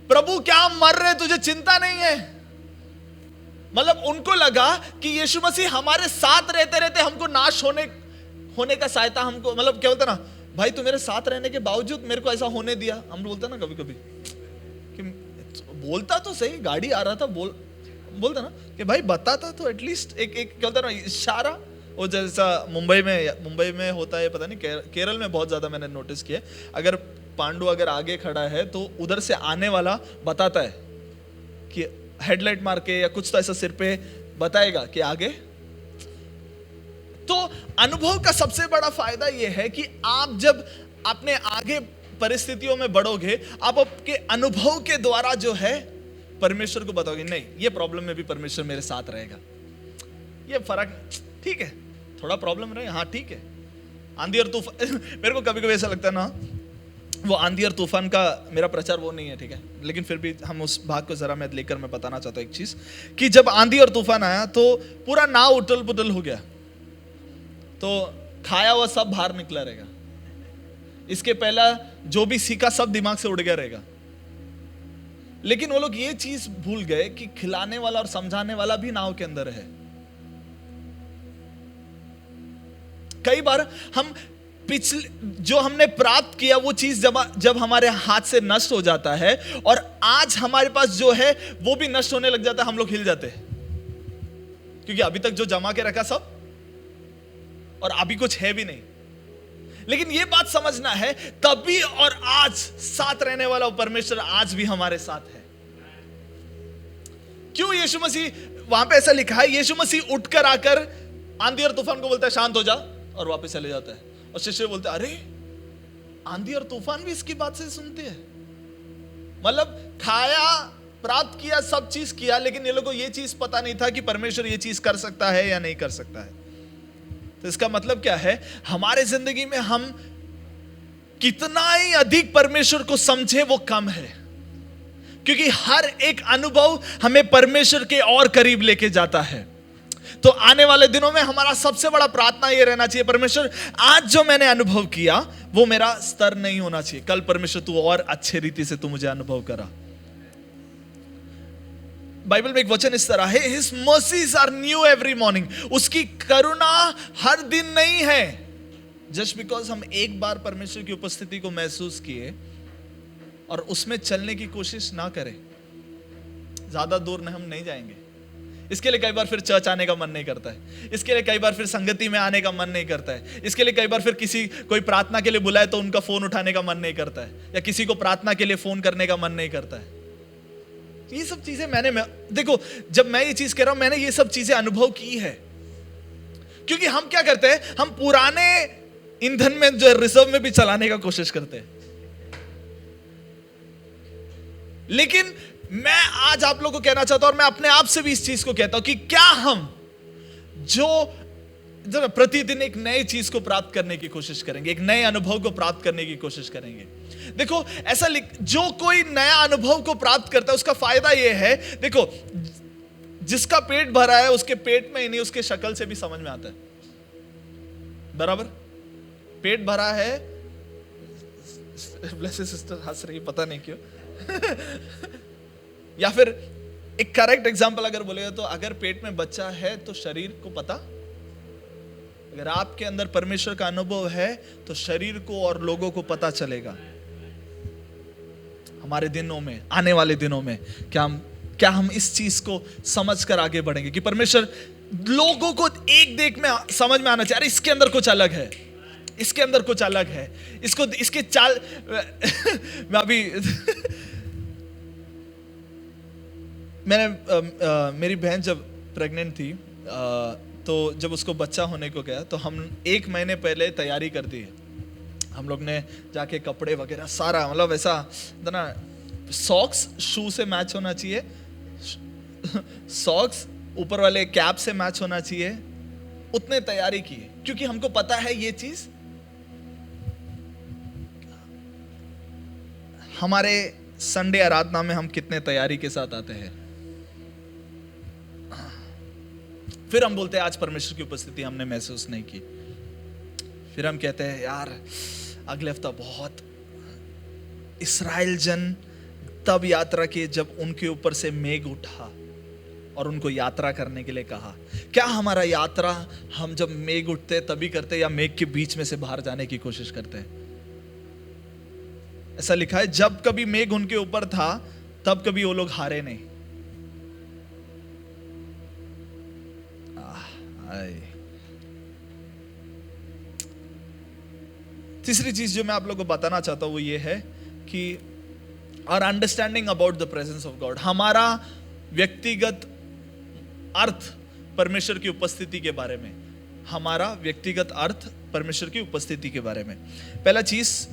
प्रभु क्या हम मर रहे, तुझे चिंता नहीं है? मतलब उनको लगा कि यीशु मसीह हमारे साथ रहते रहते हमको नाश होने का सहायता, हमको मतलब क्या बोलते ना, भाई तू मेरे साथ रहने के बावजूद मेरे को ऐसा होने दिया। हम बोलते ना कभी कभी कि बोलता तो सही, गाड़ी आ रहा था, बोलता ना कि भाई बताता तो एटलीस्ट एक क्या बोलता ना इशारा। वो जैसा मुंबई में होता है, पता नहीं केरल में बहुत ज्यादा मैंने नोटिस किया, अगर पांडु अगर आगे खड़ा है तो उधर से आने वाला बताता है कि हेडलाइट मार के या कुछ तो ऐसा सिर पे बताएगा कि आगे। तो अनुभव का सबसे बड़ा फायदा यह है कि आप जब अपने आगे परिस्थितियों में बढ़ोगे, आप आपके अनुभव के द्वारा जो है परमेश्वर को बताओगे, नहीं ये प्रॉब्लम में भी परमेश्वर मेरे साथ रहेगा। ये फर्क ठीक है, थोड़ा प्रॉब्लम रहे, हाँ ठीक है। आंधी और तूफान मेरे को कभी कभी ऐसा लगता है ना, वो आंधी और तूफान का मेरा प्रचार वो नहीं है, ठीक है, लेकिन फिर भी हम उस भाग को जरा मैं बताना चाहता हूँ एक चीज, कि जब आंधी और तूफान आया तो पूरा नाव उथल पुथल हो गया, तो खाया हुआ सब बाहर निकला रहेगा, इसके पहला जो भी सीखा सब दिमाग से उड़ गया रहेगा। लेकिन वो लोग ये चीज भूल गए कि खिलाने वाला और समझाने वाला भी नाव के अंदर है। कई बार हम पिछले जो हमने प्राप्त किया वो चीज जब हमारे हाथ से नष्ट हो जाता है, और आज हमारे पास जो है वो भी नष्ट होने लग जाता है, हम लोग हिल जाते हैं, क्योंकि अभी तक जो जमा के रखा सब, और अभी कुछ है भी नहीं। लेकिन ये बात समझना है, तभी और आज साथ रहने वाला परमेश्वर आज भी हमारे साथ है। क्यों? यीशु मसीह, वहां पे ऐसा लिखा है, यीशु मसीह उठकर आकर आंधी और तूफान को बोलता है शांत हो जा, और वापस चले जाता है, और शिष्य बोलते हैं अरे आंधी और तूफान भी इसकी बात से सुनते हैं। मतलब खाया, प्राप्त किया, सब चीज किया, लेकिन ये लोगों को ये चीज पता नहीं था कि परमेश्वर ये चीज कर सकता है या नहीं कर सकता है। तो इसका मतलब क्या है, हमारे जिंदगी में हम कितना ही अधिक परमेश्वर को समझे वो कम है, क्योंकि हर एक अनुभव हमें परमेश्वर के और करीब लेके जाता है। तो आने वाले दिनों में हमारा सबसे बड़ा प्रार्थना यह रहना चाहिए, परमेश्वर आज जो मैंने अनुभव किया वो मेरा स्तर नहीं होना चाहिए, कल परमेश्वर तू और अच्छे रीति से तू मुझे अनुभव करा। बाइबल में एक वचन इस तरह है, His mercies are new every morning, उसकी करुणा हर दिन नहीं है। जस्ट बिकॉज हम एक बार परमेश्वर की उपस्थिति को महसूस किए और उसमें चलने की कोशिश ना करें, ज्यादा दूर हम नहीं जाएंगे। इसके लिए कई बार फिर चर्च आने का मन नहीं करता है, इसके लिए कई बार फिर संगति में आने का मन नहीं करता है, इसके लिए कई बार फिर कोई प्रार्थना के लिए बुलाए तो उनका फोन उठाने का मन नहीं करता है, या किसी को प्रार्थना के लिए फोन करने का मन नहीं करता है। ये सब चीजें देखो, जब मैं ये चीज कह रहा हूं, मैंने ये सब चीजें अनुभव की है, क्योंकि हम क्या करते हैं, हम पुराने ईंधन में जो रिजर्व में भी चलाने का कोशिश करते हैं। लेकिन मैं आज आप लोगों को कहना चाहता हूं, और मैं अपने आप से भी इस चीज को कहता हूं, कि क्या हम जो प्रतिदिन एक नई चीज को प्राप्त करने की कोशिश करेंगे, एक नए अनुभव को प्राप्त करने की कोशिश करेंगे। देखो ऐसा जो कोई नया अनुभव को प्राप्त करता है उसका फायदा यह है, देखो जिसका पेट भरा है उसके पेट में ही नहीं, उसके शक्ल से भी समझ में आता है, बराबर? पेट भरा है, ब्लेसेड सिस्टर हंस रही, पता नहीं क्यों या फिर एक करेक्ट एग्जांपल अगर बोलेगा तो, अगर पेट में बच्चा है तो शरीर को पता, अगर आपके अंदर परमेश्वर का अनुभव है तो शरीर को और लोगों को पता चलेगा। हमारे दिनों में, आने वाले दिनों में क्या हम इस चीज को समझकर आगे बढ़ेंगे कि परमेश्वर लोगों को एक देख में समझ में आना चाहिए, अरे इसके अंदर कुछ अलग है, इसके अंदर कुछ अलग है, इसके चाल मैं अभी मेरी बहन जब प्रेग्नेंट थी, तो जब उसको बच्चा होने को गया तो हम 1 महीने पहले तैयारी कर दी है। हम लोग ने जाके कपड़े वगैरह सारा, मतलब ऐसा ना, सॉक्स शू से मैच होना चाहिए, सॉक्स ऊपर वाले कैप से मैच होना चाहिए, उतने तैयारी की, क्योंकि हमको पता है ये चीज हमारे संडे आराधना में हम कितने तैयारी के साथ आते हैं। फिर हम बोलते हैं आज परमेश्वर की उपस्थिति हमने महसूस नहीं की। फिर हम कहते हैं यार अगले हफ्ता बहुत, इस्राएल जन तब यात्रा किए जब उनके ऊपर से मेघ उठा और उनको यात्रा करने के लिए कहा। क्या हमारा यात्रा हम जब मेघ उठते तभी करते या मेघ के बीच में से बाहर जाने की कोशिश करते हैं? ऐसा लिखा है जब कभी मेघ उनके ऊपर था तब कभी वो लोग हारे नहीं। तीसरी चीज जो मैं आप लोगों को बताना चाहता हूं वो ये है कि और understanding about the presence of God, हमारा व्यक्तिगत अर्थ परमेश्वर की उपस्थिति के बारे में, हमारा व्यक्तिगत अर्थ परमेश्वर की उपस्थिति के बारे में। पहला चीज,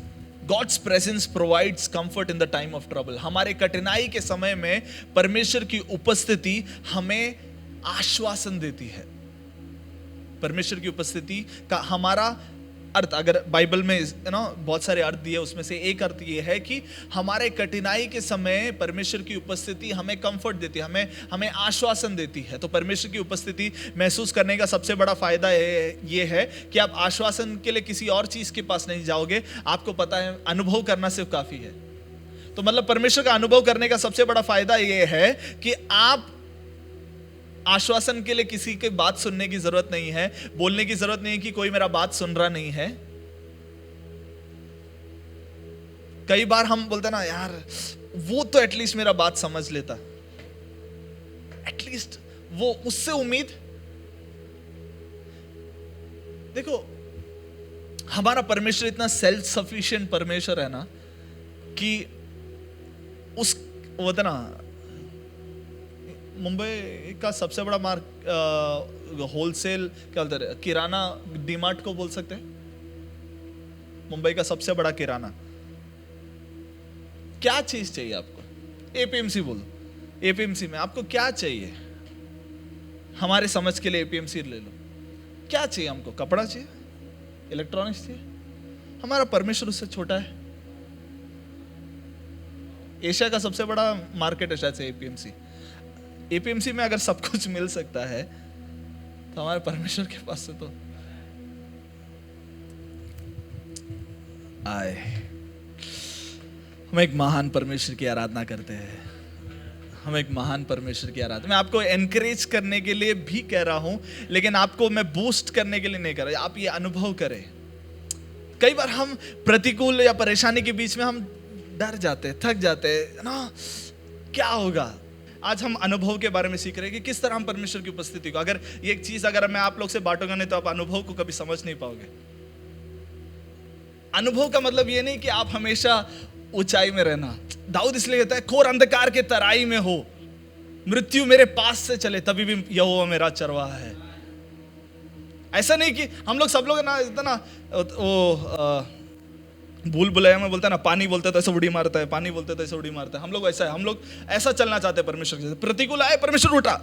God's presence provides comfort in the time of trouble. हमारे कठिनाई के समय में परमेश्वर की उपस्थिति हमें आश्वासन देती है। परमेश्वर की उपस्थिति का हमारा अर्थ, अगर बाइबल में बहुत सारे अर्थ दिए, उसमें से एक अर्थ ये है कि हमारे कठिनाई के समय परमेश्वर की उपस्थिति हमें कंफर्ट देती है, हमें आश्वासन देती है। तो परमेश्वर की उपस्थिति महसूस करने का सबसे बड़ा फायदा ये है कि आप आश्वासन के लिए किसी और चीज के पास नहीं जाओगे, आपको पता है अनुभव करना सिर्फ काफी है। तो मतलब परमेश्वर का अनुभव करने का सबसे बड़ा फायदा ये है कि आप आश्वासन के लिए किसी की बात सुनने की जरूरत नहीं है, बोलने की जरूरत नहीं है कि कोई मेरा बात सुन रहा नहीं है। कई बार हम बोलते ना यार वो तो एटलीस्ट मेरा बात समझ लेता, एटलीस्ट वो, उससे उम्मीद। देखो हमारा परमेश्वर इतना सेल्फ सफिशिएंट परमेश्वर है ना कि उस वो था ना, मुंबई का सबसे बड़ा होलसेल क्या बोलते हैं, किराना डीमार्ट को बोल सकते हैं, मुंबई का सबसे बड़ा किराना। क्या चीज चाहिए आपको? एपीएमसी बोलो, एपीएमसी में आपको क्या चाहिए? हमारे समझ के लिए एपीएमसी ले लो, क्या चाहिए हमको? कपड़ा चाहिए, इलेक्ट्रॉनिक्स चाहिए। हमारा परमेश्वर उससे छोटा है। एशिया का सबसे बड़ा मार्केट है शायद से एपीएमसी। एपीएमसी में अगर सब कुछ मिल सकता है तो हमारे परमेश्वर के पास से तो आए। हम एक महान परमेश्वर की आराधना करते हैं, हम एक महान परमेश्वर की आराधना। मैं आपको एनकरेज करने के लिए भी कह रहा हूं, लेकिन आपको मैं बूस्ट करने के लिए नहीं कर रहा। आप ये अनुभव करें। कई बार हम प्रतिकूल या परेशानी के बीच में हम डर जाते, थक जाते ना, क्या होगा? आज हम अनुभव के बारे में सीख रहे हैं कि किस तरह हम परमेश्वर की उपस्थिति को, अगर ये एक चीज अगर मैं आप लोग से बांटूंगा नहीं तो आप अनुभव को कभी समझ नहीं पाओगे। अनुभव का मतलब ये नहीं कि आप हमेशा ऊंचाई में रहना। दाऊद इसलिए कहता है घोर अंधकार के तराई में हो, मृत्यु मेरे पास से चले, तभी भी यहोवा मेरा चरवाहा है। ऐसा नहीं कि हम लोग सब लोग ना इतना वो भूल भुलैया में बोलता है ना, पानी बोलते तो ऐसे उड़ी मारता है, पानी बोलते तो ऐसे उड़ी मारता है। हम लोग ऐसा है, हम लोग ऐसा चलना चाहते हैं परमेश्वर के साथ। प्रतिकूल आए परमेश्वर उठा।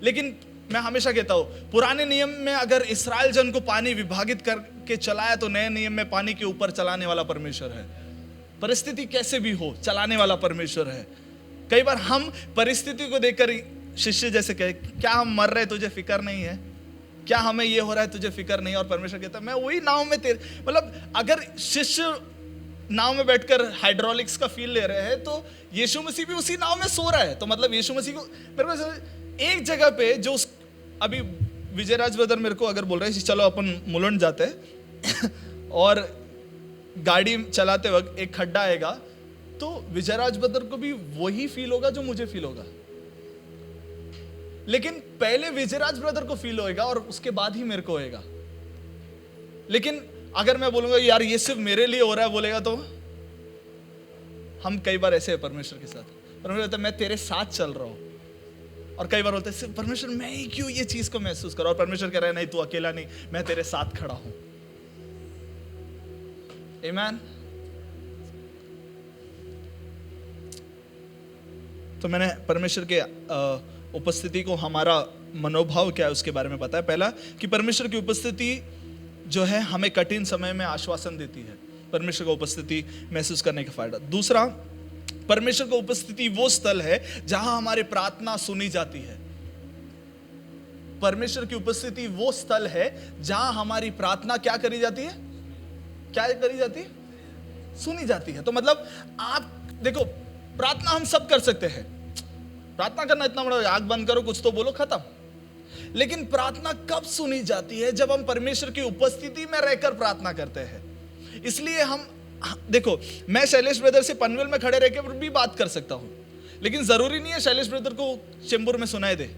लेकिन मैं हमेशा कहता हूं, पुराने नियम में अगर इस्राएल जन को पानी विभागित करके चलाया तो नए नियम में पानी के ऊपर चलाने वाला परमेश्वर है। परिस्थिति कैसे भी हो चलाने वाला परमेश्वर है। कई बार हम परिस्थिति को देखकर शिष्य जैसे कहे, क्या हम मर रहे तुझे फिक्र नहीं है? क्या हमें ये हो रहा है तुझे फिक्र नहीं? और परमेश्वर कहता है मैं वही नाव में तेरे, मतलब अगर शिष्य नाव में बैठकर हाइड्रोलिक्स का फील ले रहे हैं तो यीशु मसीह भी उसी नाव में सो रहा है। तो मतलब यीशु मसीह को मेरे को एक जगह पे जो अभी विजयराज ब्रदर मेरे को अगर बोल रहे हैं चलो अपन मुलुंड जाते हैं और गाड़ी चलाते वक्त एक खड्डा आएगा, तो विजयराज ब्रदर को भी वही फील होगा जो मुझे फील होगा। लेकिन पहले विजयराज ब्रदर को फील होएगा और उसके बाद ही मेरे को होएगा। लेकिन अगर मैं बोलूंगा यार ये सिर्फ मेरे लिए हो रहा है बोलेगा, तो हम कई बार ऐसे हैं परमेश्वर के साथ। परमेश्वर कहता है मैं तेरे साथ चल रहा हूं। और कई बार बोलते हैं सिर्फ परमेश्वर मैं ही क्यों ये चीज को महसूस करूं? और परमेश्वर कह रहा है नहीं तू अकेला नहीं, मैं तेरे साथ खड़ा हूं। आमीन। तो मैंने परमेश्वर के उपस्थिति को हमारा मनोभाव क्या है उसके बारे में बताया। पहला कि परमेश्वर की उपस्थिति जो है हमें कठिन समय में आश्वासन देती है। परमेश्वर की उपस्थिति महसूस करने का फायदा। दूसरा, परमेश्वर की उपस्थिति वो स्थल है जहां हमारी प्रार्थना सुनी जाती है। परमेश्वर की उपस्थिति वो स्थल है जहां हमारी प्रार्थना क्या करी जाती है? क्या करी जाती है? सुनी जाती है। तो मतलब आप देखो, प्रार्थना हम सब कर सकते हैं। प्रार्थना करना इतना बड़ा, आंख बंद करो, कुछ तो बोलो, खत्म। लेकिन प्रार्थना कब सुनी जाती है? जब हम परमेश्वर की उपस्थिति में रहकर प्रार्थना करते हैं। इसलिए हम देखो, मैं शैलेश ब्रदर से पनवेल में खड़े रहकर भी बात कर सकता हूं, लेकिन जरूरी नहीं है शैलेश ब्रदर को चेंबूर में सुनाई दे।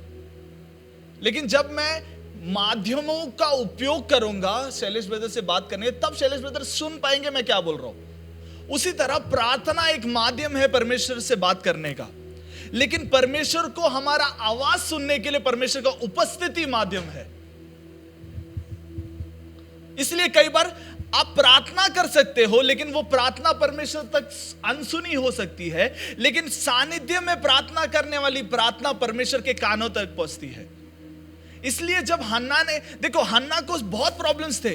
लेकिन जब मैं माध्यमों का उपयोग करूंगा शैलेश ब्रदर से बात करने, तब शैलेश ब्रदर सुन पाएंगे मैं क्या बोल रहा हूं। उसी तरह प्रार्थना एक माध्यम है परमेश्वर से बात करने का, लेकिन परमेश्वर को हमारा आवाज सुनने के लिए परमेश्वर का उपस्थिति माध्यम है। इसलिए कई बार आप प्रार्थना कर सकते हो, लेकिन वो प्रार्थना परमेश्वर तक अनसुनी हो सकती है, लेकिन सानिध्य में प्रार्थना करने वाली प्रार्थना परमेश्वर के कानों तक पहुंचती है। इसलिए जब हन्ना ने, देखो हन्ना को बहुत प्रॉब्लम्स थे,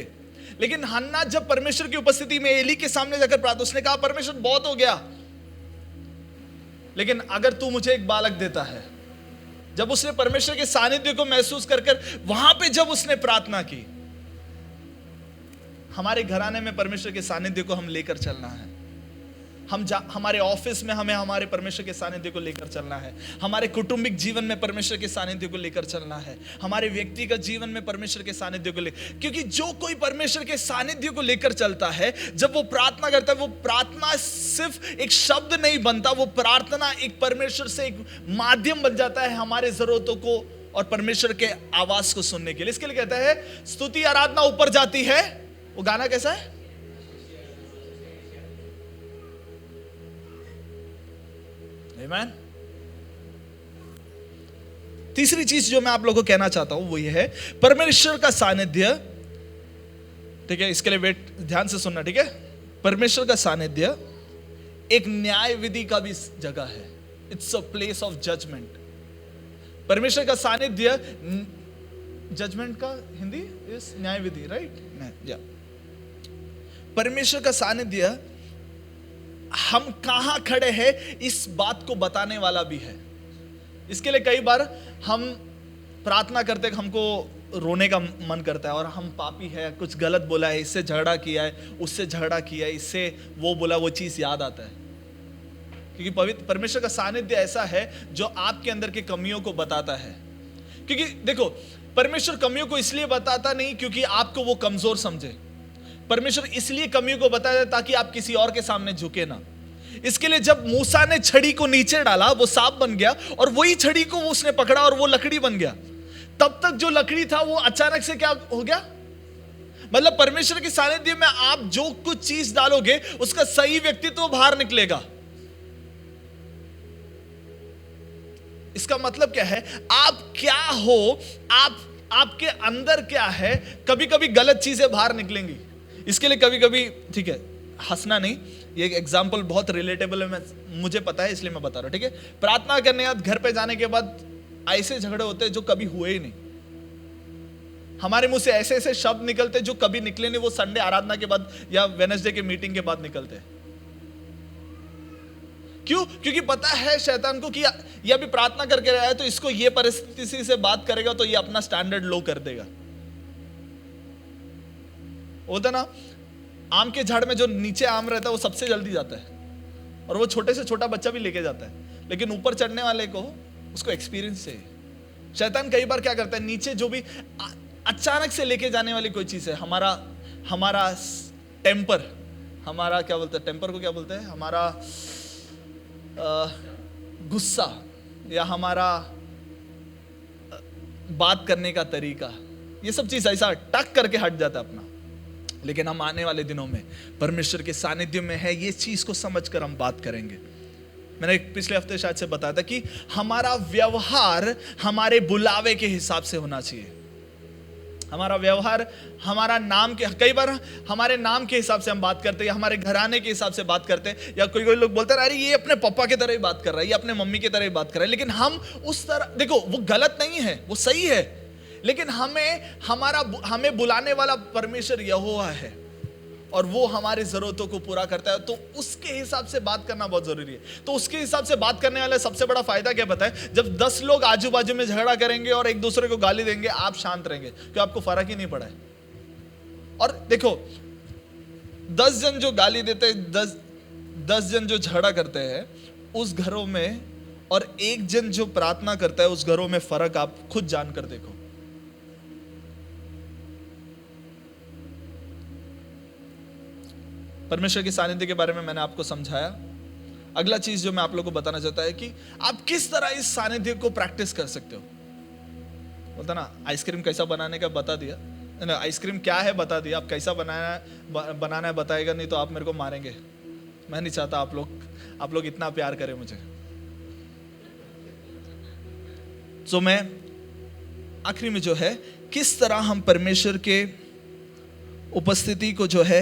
लेकिन हन्ना जब परमेश्वर की उपस्थिति में एली के सामने जाकर प्रार्थना, उसने कहा परमेश्वर बहुत हो गया, लेकिन अगर तू मुझे एक बालक देता है। जब उसने परमेश्वर के सानिध्य को महसूस कर वहां पे जब उसने प्रार्थना की, हमारे घराने में परमेश्वर के सानिध्य को हम लेकर चलना है। हमारे ऑफिस में हमें हमारे परमेश्वर के सानिध्य को लेकर चलना है। हमारे कौटुंबिक जीवन में परमेश्वर के सानिध्य को लेकर चलना है। हमारे व्यक्तिगत जीवन में परमेश्वर के सानिध्य को क्योंकि जो कोई परमेश्वर के सानिध्य को लेकर चलता है, जब वो प्रार्थना करता है, वो प्रार्थना सिर्फ एक शब्द नहीं बनता, वो प्रार्थना एक परमेश्वर से एक माध्यम बन जाता है हमारे जरूरतों को और परमेश्वर के आवाज को सुनने के लिए। इसके लिए कहता है स्तुति आराधना ऊपर जाती है। वो गाना कैसा है? आमीन। तीसरी चीज जो मैं आप लोगों को कहना चाहता हूं वो ये है, परमेश्वर का सानिध्य, ठीक है, इसके लिए वेट, ध्यान से सुनना, ठीक है। परमेश्वर का सानिध्य एक न्याय विधि का भी जगह है। It's a place of judgement. परमेश्वर का सानिध्य, जजमेंट का हिंदी इस न्याय विधि, राइट? परमेश्वर का सानिध्य हम कहां खड़े हैं इस बात को बताने वाला भी है। इसके लिए कई बार हम प्रार्थना करते हैं, हमको रोने का मन करता है और हम पापी है, कुछ गलत बोला है, इससे झगड़ा किया है, उससे झगड़ा किया है, इससे वो बोला, वो चीज याद आता है। क्योंकि पवित्र परमेश्वर का सानिध्य ऐसा है जो आपके अंदर की कमियों को बताता है। क्योंकि देखो, परमेश्वर कमियों को इसलिए बताता नहीं क्योंकि आपको वो कमजोर समझे। परमेश्वर इसलिए कमियों को बताता है ताकि आप किसी और के सामने झुके ना। इसके लिए जब मूसा ने छड़ी को नीचे डाला, वो सांप बन गया, और वही छड़ी को वो उसने पकड़ा और वो लकड़ी बन गया। तब तक जो लकड़ी था वो अचानक से क्या हो गया? मतलब परमेश्वर के सानिध्य में आप जो कुछ चीज डालोगे उसका सही व्यक्तित्व बाहर निकलेगा। इसका मतलब क्या है? आप क्या हो, आपके अंदर क्या है, कभी कभी गलत चीजें बाहर निकलेंगी। इसके लिए कभी कभी, ठीक है, हंसना नहीं, ये एक एग्जाम्पल बहुत रिलेटेबल है, मुझे पता है इसलिए मैं बता रहा हूं, ठीक है। प्रार्थना करने बाद घर पे जाने के बाद ऐसे झगड़े होते हैं जो कभी हुए ही नहीं। हमारे मुंह से ऐसे ऐसे शब्द निकलते जो कभी निकले नहीं, वो संडे आराधना के बाद या वेडनेसडे के मीटिंग के बाद निकलते हैं। क्यों? क्योंकि पता है शैतान को कि ये अभी प्रार्थना करके रहा है तो इसको ये परिस्थिति से बात करेगा तो ये अपना स्टैंडर्ड लो कर देगा। होता ना, आम के झाड़ में जो नीचे आम रहता है वो सबसे जल्दी जाता है, और वो छोटे से छोटा बच्चा भी लेके जाता है, लेकिन ऊपर चढ़ने वाले को उसको एक्सपीरियंस है। शैतान कई बार क्या करता है, नीचे जो भी अचानक से लेके जाने वाली कोई चीज है, हमारा टेम्पर, हमारा क्या बोलते हैं, टेम्पर को क्या बोलते हैं, हमारा गुस्सा, या हमारा बात करने का तरीका, ये सब चीज ऐसा टक करके हट जाता है अपना। लेकिन हम आने वाले दिनों में परमेश्वर के सानिध्य में है, ये चीज को समझकर हम बात करेंगे। मैंने पिछले हफ्ते शायद से बताया था कि हमारा व्यवहार हमारे बुलावे के हिसाब से होना चाहिए। हमारा व्यवहार हमारा नाम के, कई बार हमारे नाम के हिसाब से हम बात करते हैं, या हमारे घराने के हिसाब से बात करते हैं, या कोई लोग बोलते हैं अरे ये अपने पापा की तरह ही बात कर रहा है, ये अपने मम्मी की तरह ही बात कर रहा है। लेकिन हम उस तरह, देखो वो गलत नहीं है, वो सही है, लेकिन हमें बुलाने वाला परमेश्वर यहोवा है। और वो हमारी जरूरतों को पूरा करता है, तो उसके हिसाब से बात करना बहुत जरूरी है। तो उसके हिसाब से बात करने वाला सबसे बड़ा फायदा क्या पता है? जब 10 लोग आजू बाजू में झगड़ा करेंगे और एक दूसरे को गाली देंगे, आप शांत रहेंगे क्योंकि आपको फर्क ही नहीं पड़ा है। और देखो 10 जन जो गाली देते हैं, 10 जन जो झगड़ा करते हैं उस घरों में, और एक जन जो प्रार्थना करता है उस घरों में फर्क आप खुद जानकर देखो। परमेश्वर की सानिध्य के बारे में मैंने आपको समझाया। अगला चीज जो मैं आप लोगों को बताना चाहता है कि आप किस तरह इस सानिध्य को प्रैक्टिस कर सकते हो। बोलता ना आइसक्रीम कैसा बनाने का बता दिया, ना आइसक्रीम क्या है बता दिया, आप कैसा बनाना है बताएगा नहीं तो आप मेरे को मारेंगे। मैं नहीं चाहता आप लोग इतना प्यार करें मुझे। तो मैं आखिरी में जो है किस तरह हम परमेश्वर के उपस्थिति को जो है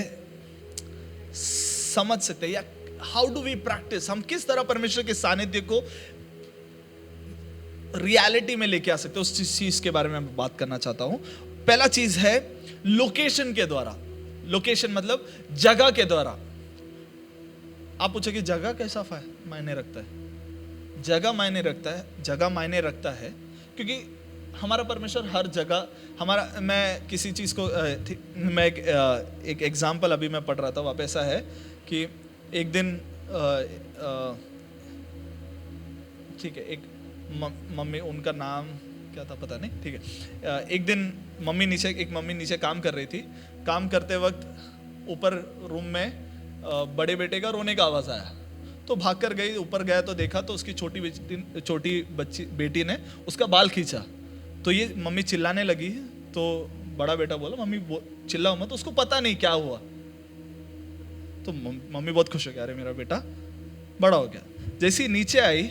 समझ सकते हैं, या हाउ डू वी प्रैक्टिस, हम किस तरह परमेश्वर के सानिध्य को रियलिटी में लेके आ सकते हैं, उस चीज के बारे में मैं बात करना चाहता हूं। पहला चीज है लोकेशन के द्वारा। लोकेशन मतलब जगह के द्वारा। आप पूछोगे जगह कैसा मायने रखता है? जगह मायने रखता है क्योंकि हमारा परमेश्वर हर जगह हमारा, मैं किसी चीज को मैं एक एग्जाम्पल अभी मैं पढ़ रहा था, वहाँ पे ऐसा है कि एक दिन ठीक है, एक मम्मी, उनका नाम क्या था पता नहीं, ठीक है, एक दिन मम्मी नीचे काम कर रही थी। काम करते वक्त ऊपर रूम में बड़े बेटे का रोने का आवाज आया, तो भागकर गई, ऊपर गया तो देखा तो उसकी छोटी बेटी ने उसका बाल खींचा। तो ये मम्मी चिल्लाने लगी, तो बड़ा बेटा बोला मम्मी चिल्लाओ मत, उसको पता नहीं क्या हुआ। तो मम्मी बहुत खुश हो गया, अरे मेरा बेटा बड़ा हो गया। जैसे ही नीचे आई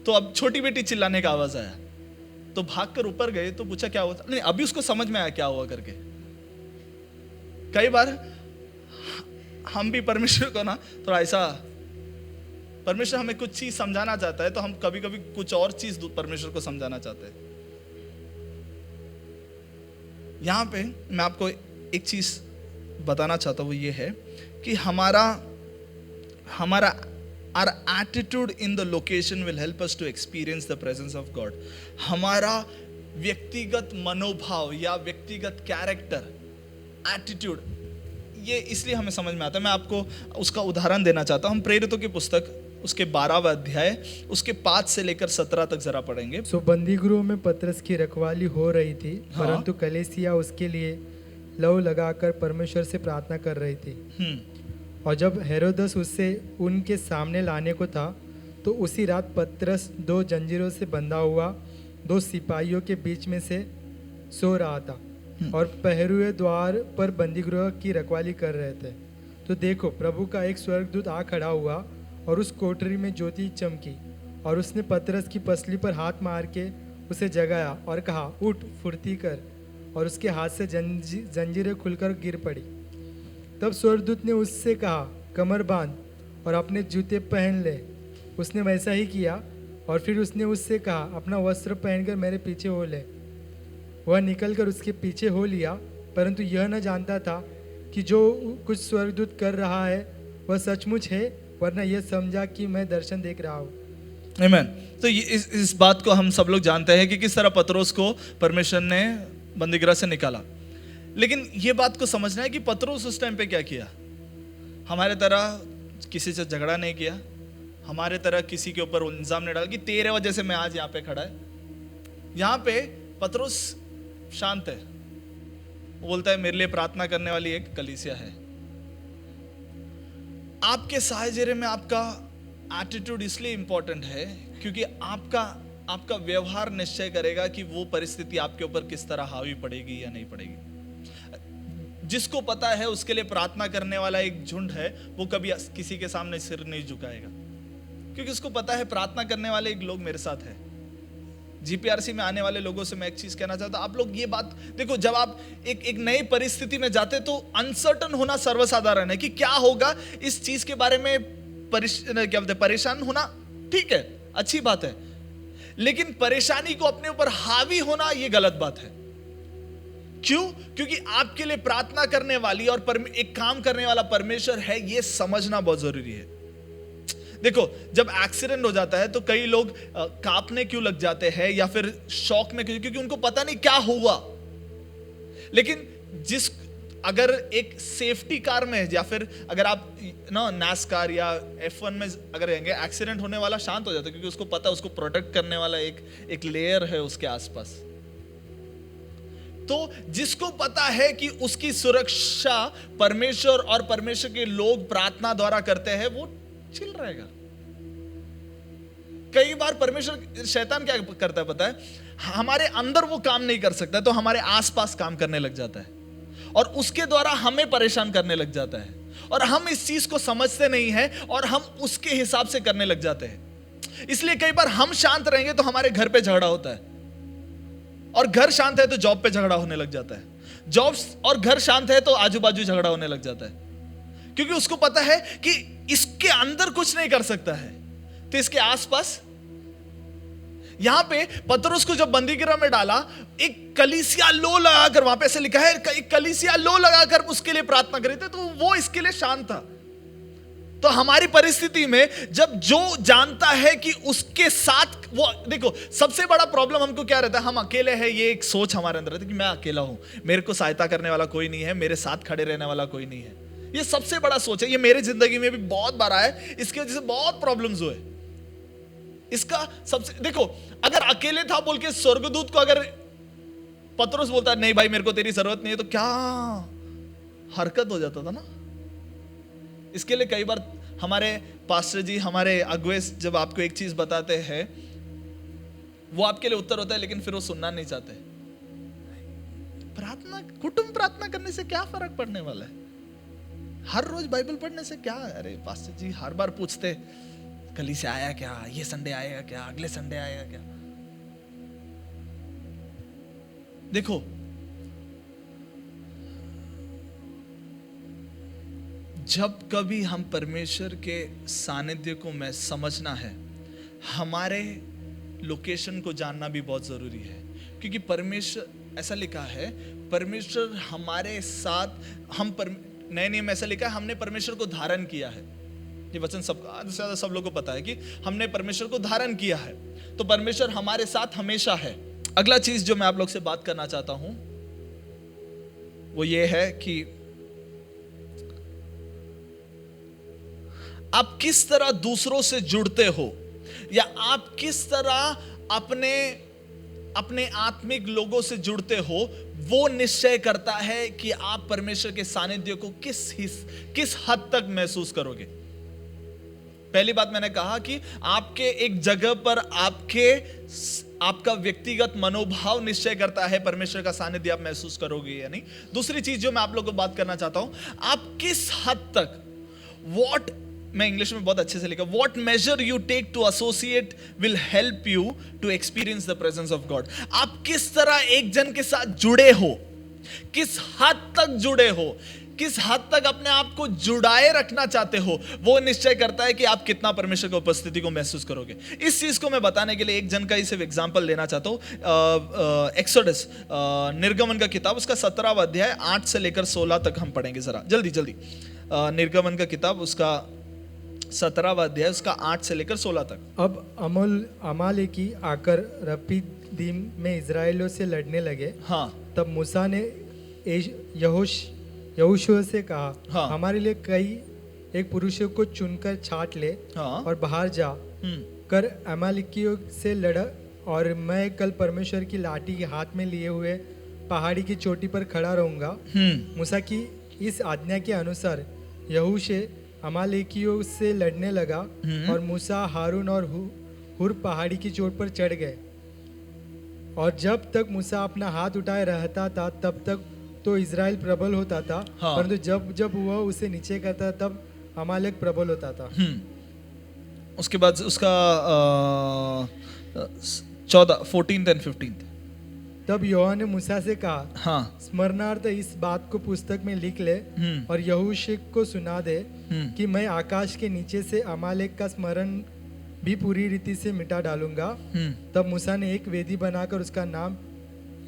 तो अब छोटी बेटी चिल्लाने का आवाज आया, तो भागकर ऊपर गए तो पूछा क्या हुआ। नहीं, अभी उसको समझ में आया क्या हुआ करके। कई बार हम भी परमेश्वर को ना थोड़ा ऐसा, परमेश्वर हमें कुछ चीज समझाना चाहता है तो हम कभी कभी कुछ और चीज परमेश्वर को समझाना चाहते हैं। यहां पे मैं आपको एक चीज बताना चाहता हूं, वो ये है कि हमारा our attitude in the location will help us to experience the presence of God. हमारा व्यक्तिगत मनोभाव या व्यक्तिगत कैरेक्टर, एटीट्यूड, ये इसलिए हमें समझ में आता है। मैं आपको उसका उदाहरण देना चाहता हूं। हम प्रेरितों की पुस्तक उसके 12वां अध्याय उसके 5 से लेकर 17 तक जरा पढ़ेंगे। सो बंदी गृह में पतरस की रखवाली हो रही थी, हाँ। परंतु कलीसिया उसके लिए लव लगाकर परमेश्वर से प्रार्थना कर रही थी। और जब हेरोदस उससे उनके सामने लाने को था तो उसी रात पतरस 2 जंजीरों से बंधा हुआ 2 सिपाहियों के बीच में से सो रहा था और पहरुए द्वार पर बंदीगृह की रखवाली कर रहे थे। तो देखो, प्रभु का एक स्वर्गदूत आ खड़ा हुआ और उस कोठरी में ज्योति चमकी, और उसने पतरस की पसली पर हाथ मार के उसे जगाया और कहा, उठ, फुर्ती कर। और उसके हाथ से जंजीरें खुलकर गिर पड़ी। तब स्वर्गदूत ने उससे कहा, कमर बांध और अपने जूते पहन ले। उसने वैसा ही किया और फिर उसने उससे कहा, अपना वस्त्र पहनकर मेरे पीछे हो ले। वह निकलकर उसके पीछे हो लिया, परंतु यह न जानता था कि जो कुछ स्वर्गदूत कर रहा है वह सचमुच है, वरना यह समझा कि मैं दर्शन देख रहा हूँ। आमीन। तो इस बात को हम सब लोग जानते हैं कि किस तरह पतरस को परमेश्वर ने बंदीगृह से निकाला। लेकिन ये बात को समझना है कि पतरस उस टाइम पे क्या किया। हमारे तरह किसी से झगड़ा नहीं किया, हमारे तरह किसी के ऊपर इल्जाम नहीं डाला कि तेरे वजह से मैं आज यहाँ पे खड़ा है। यहाँ पे पतरस शांत है, वो बोलता है मेरे लिए प्रार्थना करने वाली एक कलीसिया है। आपके साहचर्य में आपका एटीट्यूड इसलिए इंपॉर्टेंट है क्योंकि आपका व्यवहार निश्चय करेगा कि वो परिस्थिति आपके ऊपर किस तरह हावी पड़ेगी या नहीं पड़ेगी। जिसको पता है उसके लिए प्रार्थना करने वाला एक झुंड है, वो कभी किसी के सामने सिर नहीं झुकाएगा क्योंकि उसको पता है प्रार्थना करने वाले एक लोग मेरे साथ है। जीपीआरसी में आने वाले लोगों से मैं एक चीज कहना चाहता हूं, आप लोग ये बात देखो, जब आप एक नई परिस्थिति में जाते तो अनसर्टन होना सर्वसाधारण है कि क्या होगा, इस चीज के बारे में क्या बोलते परेशान होना ठीक है, अच्छी बात है, लेकिन परेशानी को अपने ऊपर हावी होना ये गलत बात है। क्यों? क्योंकि आपके लिए प्रार्थना करने वाली और एक काम करने वाला परमेश्वर है, यह समझना बहुत जरूरी है। देखो, जब एक्सीडेंट हो जाता है तो कई लोग कांपने क्यों लग जाते हैं या फिर शॉक में, क्योंकि उनको पता नहीं क्या हुआ। लेकिन अगर एक सेफ्टी कार में या फिर अगर आप नासकार या F1 में अगर रहेंगे, एक्सीडेंट होने वाला शांत हो जाता है क्योंकि उसको पता है उसको प्रोटेक्ट करने वाला एक लेयर है उसके आसपास। तो जिसको पता है कि उसकी सुरक्षा परमेश्वर और परमेश्वर के लोग प्रार्थना द्वारा करते हैं, वो चिल रहेगा। कई बार परमेश्वर, शैतान क्या करता है पता है, हमारे अंदर वो काम नहीं कर सकता तो हमारे आसपास काम करने लग जाता है और उसके द्वारा हमें परेशान करने लग जाता है, और हम इस चीज को समझते नहीं हैं और हम उसके हिसाब से करने लग जाते हैं। इसलिए कई बार हम शांत रहेंगे तो हमारे घर पे झगड़ा होता है, और घर शांत है तो जॉब पे झगड़ा होने लग जाता है, जॉब और घर शांत है तो आजू बाजू झगड़ा होने लग जाता है, क्योंकि उसको पता है कि इसके अंदर कुछ नहीं कर सकता है तो इसके आसपास। यहां पे पतरस को जब बंदीगृह में डाला, एक कलीसिया लो लगाकर, वहां पे ऐसे लिखा है, एक कलीसिया लो लगाकर उसके लिए प्रार्थना करी थी, तो वो इसके लिए शांत था। तो हमारी परिस्थिति में जब जो जानता है कि उसके साथ वो, देखो सबसे बड़ा प्रॉब्लम हमको क्या रहता है, हम अकेले हैं, ये एक सोच हमारे अंदर रहती है कि मैं अकेला हूं, मेरे को सहायता करने वाला कोई नहीं है, मेरे साथ खड़े रहने वाला कोई नहीं है। ये सबसे बड़ा सोच है, ये मेरी जिंदगी में भी बहुत बार आया है, इसकी वजह से बहुत प्रॉब्लम्स हुए। इसका सबसे, देखो अगर अकेले था बोल के स्वर्गदूत को अगर पतरस बोलता नहीं भाई मेरे को तेरी जरूरत नहीं है, तो क्या हरकत हो जाता था ना। इसके लिए कई बार हमारे पास्टर जी, हमारे अगुवे जब आपको एक चीज बताते हैं, वो आपके लिए उत्तर होता है लेकिन फिर वो सुनना नहीं चाहते। प्रार्थना, कुटुंब प्रार्थना करने से क्या फर्क पड़ने वाला है, हर रोज बाइबल पढ़ने से क्या। अरे पास्टर जी हर बार पूछते कली से आया क्या, ये संडे आएगा क्या, अगले संडे आएगा क्या। देखो जब कभी हम परमेश्वर के सानिध्य को मैं समझना है, हमारे लोकेशन को जानना भी बहुत जरूरी है, क्योंकि परमेश्वर, ऐसा लिखा है परमेश्वर हमारे साथ, नए नियम ऐसा लिखा है हमने परमेश्वर को धारण किया है। ये वचन सब लोगों को पता है कि हमने परमेश्वर को धारण किया है, तो परमेश्वर हमारे साथ हमेशा है। अगला चीज जो मैं आप लोग से बात करना चाहता हूं वो ये है कि आप किस तरह दूसरों से जुड़ते हो, या आप किस तरह अपने आत्मिक लोगों से जुड़ते हो, वो निश्चय करता है कि आप परमेश्वर के सानिध्य को किस हद तक महसूस करोगे। पहली बात मैंने कहा कि आपके एक जगह पर आपका व्यक्तिगत मनोभाव निश्चय करता है परमेश्वर का सानिध्य आप महसूस करोगे या नहीं। दूसरी चीज जो मैं आप लोगों को बात करना चाहता हूं, आप किस हद तक, वॉट, मैं इंग्लिश में बहुत अच्छे से लिखा, what measure you take to associate will help you to experience the presence of God. आप किस तरह एक जन के साथ जुड़े हो, किस हद तक जुड़े हो, किस हद तक अपने आप को जुड़ाए रखना चाहते हो, वो निश्चय करता है कि आप कितना परमेश्वर की उपस्थिति को महसूस करोगे। इस चीज को मैं बताने के लिए एक जन का ही सिर्फ एग्जांपल लेना चाहता हूं। एक्सोडस, निर्गमन का किताब, उसका 17वां अध्याय 8 से लेकर 16 तक हम पढ़ेंगे जरा जल्दी। निर्गमन का किताब उसका 17वां अध्याय उसका 8 से लेकर 16 तक। अब अमालेकी आकर रफीदीम में इजराइलियों से लड़ने लगे। हाँ, तब मूसा ने यहोशू से कहा, हाँ, हमारे लिए एक पुरुषों को चुनकर छांट ले, हाँ, और बाहर जा कर अमालेकियों से लड़, और मैं कल परमेश्वर की लाठी हाथ में लिए हुए पहाड़ी की चोटी पर खड़ा रहूंगा। मूसा की इस आज्ञा के अनुसार यहोशू अमालेकियों से लड़ने लगा, और मूसा, हारून और हुर पहाड़ी की चोट पर चढ़ गए। और जब तक मूसा अपना हाथ उठाए रहता था तब तक तो इजराइल प्रबल होता था, हाँ, परंतु जब जब वह उसे नीचे करता तब अमालेक प्रबल होता था। उसके बाद उसका 14th and 15th। तब यहोवा ने मूसा से कहा, हाँ, स्मरणार्थ इस बात को पुस्तक में लिख ले और यहोशू को सुना दे कि मैं आकाश के नीचे से अमालेक का स्मरण भी पूरी रीति से मिटा डालूंगा। तब मूसा ने एक वेदी बनाकर उसका नाम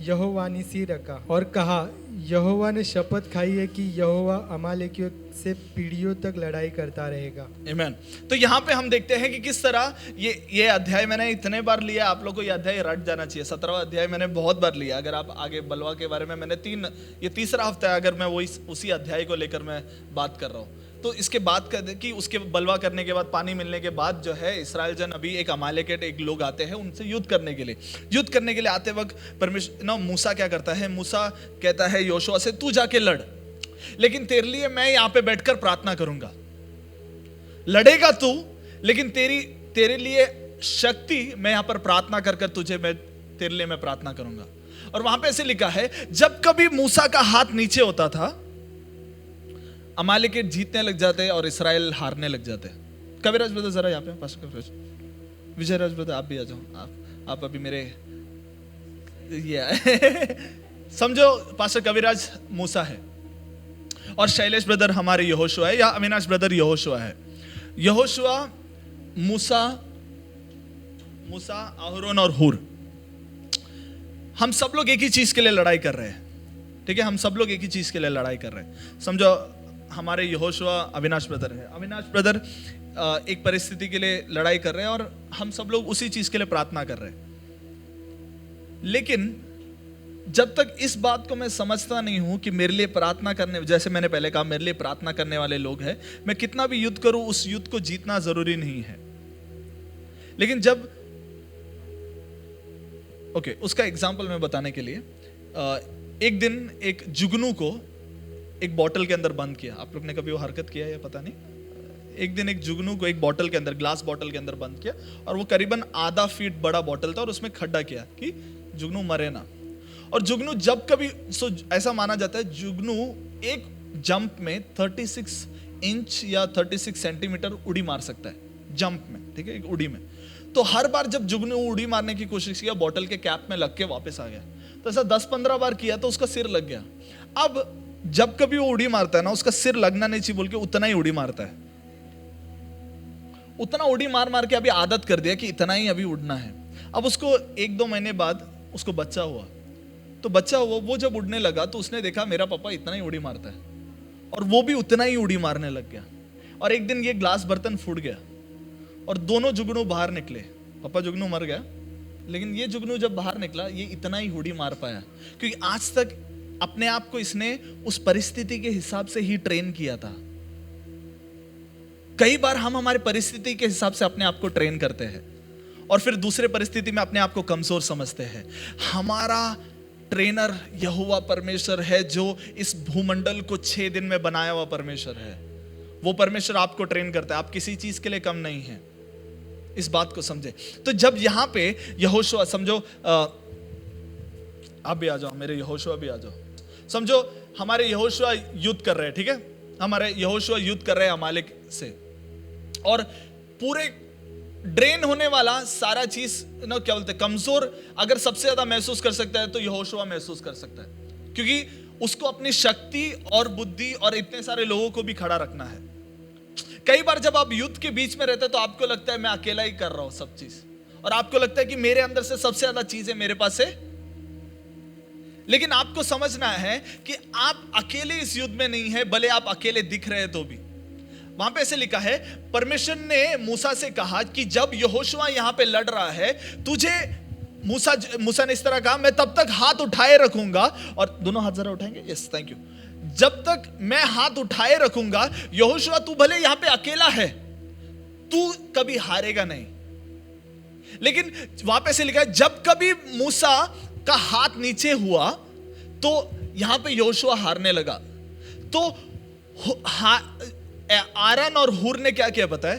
यहोवा ने सिर रखा और कहा, यहोवा ने शपथ खाई है कि यहोवा अमालेकियों से पीढ़ियों तक लड़ाई करता रहेगा। आमीन। तो यहाँ पे हम देखते हैं कि किस तरह ये अध्याय मैंने इतने बार लिया, आप लोग को ये अध्याय रट जाना चाहिए। 17वां अध्याय मैंने बहुत बार लिया। अगर आप आगे बलवा के बारे में मैंने ये तीसरा हफ्ता है अगर मैं उसी अध्याय को लेकर मैं बात कर रहा हूँ। तो इसके बाद कि उसके बलवा करने के बाद, पानी मिलने के बाद जो है इस्राएल जन अभी एक अमालेकेट एक लोग आते हैं उनसे युद्ध करने के लिए आते वक्त परमेश्वर मूसा क्या करता है, मूसा कहता है योशुआ से, तू जाके लड़, लेकिन तेरे लिए मैं यहाँ पे बैठकर प्रार्थना करूंगा। लड़ेगा तू, लेकिन तेरे लिए शक्ति मैं यहाँ पर प्रार्थना कर तेरे लिए मैं प्रार्थना करूंगा। और वहां पे ऐसे लिखा है, जब कभी मूसा का हाथ नीचे होता था अमालेकेट जीतने लग जाते और इस्राएल हारने लग जाते। कविराज ब्रदर जरा यहाँ पे, पास्टर कविराज, विजय राज ब्रदर आप भी आ जाओ। आप अभी मेरे समझो पास्टर कविराज मूसा है और शैलेश ब्रदर हमारे यहोशुआ है, या अविनाश ब्रदर यहोशुआ है। यहोशुआ, मूसा, अहरोन और हूर, हम सब लोग एक ही चीज के लिए लड़ाई कर रहे हैं। ठीक है, हम सब लोग एक ही चीज के लिए लड़ाई कर रहे हैं। समझो हमारे यहोशुआ अविनाश ब्रदर है, अविनाश ब्रदर एक परिस्थिति के लिए लड़ाई कर रहे हैं और हम सब लोग उसी चीज के लिए प्रार्थना कर रहे हैं। लेकिन जब तक इस बात को मैं समझता नहीं हूं कि मेरे लिए प्रार्थना करने, जैसे मैंने पहले कहा, मेरे लिए प्रार्थना करने वाले लोग हैं, मैं कितना भी युद्ध करूं उस युद्ध को जीतना जरूरी नहीं है। लेकिन जब उसका एग्जाम्पल मैं बताने के लिए, एक दिन एक जुगनू को एक बोतल के अंदर बंद किया। आप लोग ने कभी वो हरकत किया है या पता नहीं। एक दिन एक जुगनू को एक बोतल के अंदर, ग्लास बोतल के अंदर बंद किया और वो करीबन आधा फीट बड़ा बोतल था और उसमें खड्डा किया कि जुगनू मरे ना। और जुगनू जब कभी, ऐसा माना जाता है जुगनू एक जंप में 36 इंच या 36 सेंटीमीटर उड़ी मार सकता है जंप में। ठीक है, एक उड़ी में। तो हर बार जब जुगनू उड़ी मारने की कोशिश किया, बोतल के कैप में लग के वापस आ गया। तो ऐसा 10-15 बार किया तो उसका सिर लग गया। अब जब कभी वो उड़ी मारता है ना, उसका सिर लगना नहीं चाहिए बोल के उतना ही उड़ी मारता है। उतना उड़ी मार के अभी आदत कर दिया कि इतना ही अभी उड़ना है। अब उसको 1-2 महीने बाद उसको बच्चा हुआ। तो बच्चा हुआ, वो जब उड़ने लगा तो उसने देखा मेरा पापा इतना ही उड़ी मारता है, और वो भी उतना ही उड़ी मारने लग गया। और एक दिन ये ग्लास बर्तन फूट गया और दोनों जुगनू बाहर निकले। पापा जुगनू मर गया, लेकिन ये जुगनू जब बाहर निकला ये इतना ही उड़ी मार पाया, क्योंकि आज तक अपने आप को इसने उस परिस्थिति के हिसाब से ही ट्रेन किया था। कई बार हम हमारी परिस्थिति के हिसाब से अपने आप को ट्रेन करते हैं और फिर दूसरे परिस्थिति में अपने आप को कमजोर समझते हैं। हमारा ट्रेनर यहोवा परमेश्वर है, जो इस भूमंडल को 6 दिन में बनाया हुआ परमेश्वर है। वो परमेश्वर आपको ट्रेन करता है, आप किसी चीज के लिए कम नहीं है। इस बात को समझे। तो जब यहां पे यहोशुआ, समझो आप भी आ जाओ, मेरे यहोशुआ भी आ जाओ। समझो हमारे यहोशुआ युद्ध कर रहे हैं। ठीक है, हमारे यहोशुआ युद्ध कर रहे हैं अमालेक से, और पूरे ड्रेन होने वाला सारा चीज ना, क्या बोलते हैं, कमजोर अगर सबसे ज्यादा महसूस कर सकता है तो यहोशुआ महसूस कर सकता है, क्योंकि उसको अपनी शक्ति और बुद्धि और इतने सारे लोगों को भी खड़ा रखना है। कई बार जब आप युद्ध के बीच में रहते हैं तो आपको लगता है मैं अकेला ही कर रहा हूं सब चीज, और आपको लगता है कि मेरे अंदर से सबसे ज्यादा चीजें मेरे पास है। लेकिन आपको समझना है कि आप अकेले इस युद्ध में नहीं है, भले आप अकेले दिख रहे हैं तो भी। वहां पे ऐसे लिखा है, परमेश्वर ने मूसा से कहा कि जब यहोशुआ यहां पे लड़ रहा है, तुझे मूसा ने इस तरह कहा, मैं तब तक हाथ उठाए रखूंगा। और दोनों हाथ जरा उठाएंगे, यस थैंक यू। जब तक मैं हाथ उठाए रखूंगा, यहोशुआ तू भले यहां पे अकेला है, तू कभी हारेगा नहीं। लेकिन वहां पे ऐसे लिखा है, जब कभी मूसा का हाथ नीचे हुआ तो यहां पे यहोशुआ हारने लगा। तो आरन और हूर ने क्या किया पता है?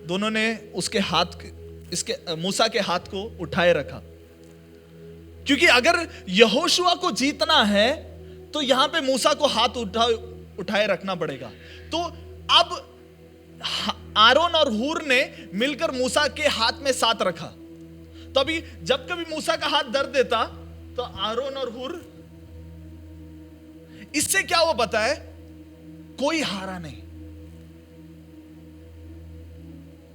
दोनों ने उसके हाथ, इसके मूसा के हाथ को उठाए रखा, क्योंकि अगर यहोशुआ को जीतना है तो यहां पे मूसा को हाथ उठाए रखना पड़ेगा। तो अब आरोन और हूर ने मिलकर मूसा के हाथ में साथ रखा। तो अभी जब कभी मूसा का हाथ दर्द देता तो आरोन और हूर, इससे क्या हुआ पता है? कोई हारा नहीं।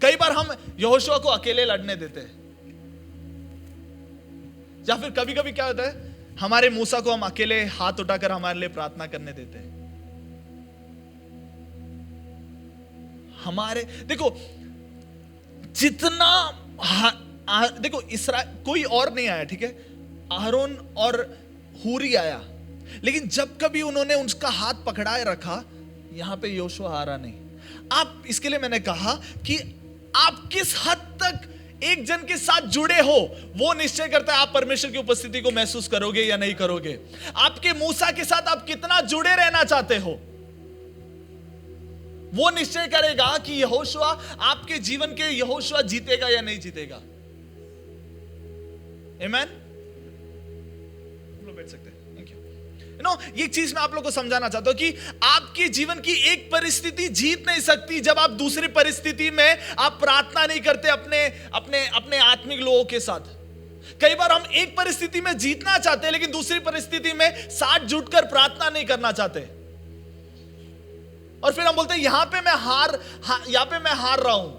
कई बार हम यहोशुआ को अकेले लड़ने देते हैं, या फिर कभी कभी क्या होता है, हमारे मूसा को हम अकेले हाथ उठाकर हमारे लिए प्रार्थना करने देते हैं। हमारे देखो जितना देखो इसराइल कोई और नहीं आया, ठीक है, आरोन और हूरी आया, लेकिन जब कभी उन्होंने उसका हाथ पकड़ाए रखा, यहां पे योशुआ आ रहा नहीं। आप इसके लिए मैंने कहा कि आप किस हद तक एक जन के साथ जुड़े हो वो निश्चय करता है आप परमेश्वर की उपस्थिति को महसूस करोगे या नहीं करोगे। आपके मूसा के साथ आप कितना जुड़े रहना चाहते हो वो निश्चय करेगा कि यहोशुआ आपके जीवन के यहोशुआ जीतेगा या नहीं जीतेगा। आमेन। बैठ सकते हैं। Thank you. ये चीज मैं आप लोगों को समझाना चाहता हूं कि आपके जीवन की एक परिस्थिति जीत नहीं सकती जब आप दूसरी परिस्थिति में आप प्रार्थना नहीं करते अपने अपने अपने आत्मिक लोगों के साथ। कई बार हम एक परिस्थिति में जीतना चाहते हैं लेकिन दूसरी परिस्थिति में साथ जुटकर प्रार्थना नहीं करना चाहते, और फिर हम बोलते हैं यहां पे मैं हार रहा हूं,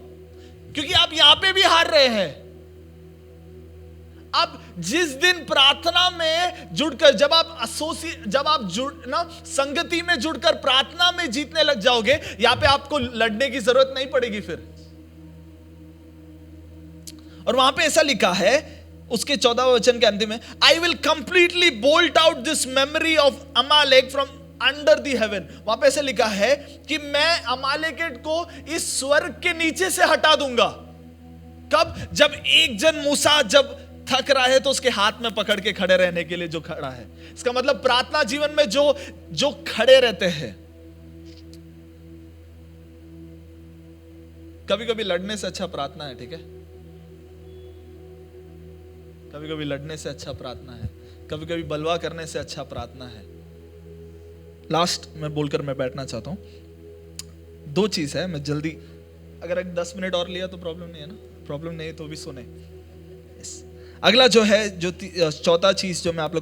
क्योंकि आप यहां पे भी हार रहे हैं। अब जिस दिन प्रार्थना में जुड़कर जब आप संगति में जुड़कर प्रार्थना में जीतने लग जाओगे, यहां पे आपको लड़ने की जरूरत नहीं पड़ेगी फिर। और वहां पे ऐसा लिखा है उसके 14वें वचन के अंतिम में, I will completely bolt out this memory of Amalek from under the haven. वहां पे ऐसे लिखा है कि मैं अमालेकेट को इस स्वर्ग के नीचे से हटा दूंगा। कब? जब एक जन मूसा जब थक रहा है तो उसके हाथ में पकड़ के खड़े रहने के लिए जो खड़ा है। इसका मतलब प्रार्थना जीवन में जो खड़े रहते हैं। कभी कभी लड़ने से अच्छा प्रार्थना है, ठीक है, कभी कभी लड़ने से अच्छा प्रार्थना है, कभी कभी बलवा करने से अच्छा प्रार्थना है। लास्ट मैं बोलकर मैं बैठना चाहता हूं। 2 चीज है, मैं जल्दी, अगर 10 मिनट और लिया तो प्रॉब्लम नहीं है ना, प्रॉब्लम नहीं तो भी सुने। अगला जो है जो तीसरा चीज जो मैं आप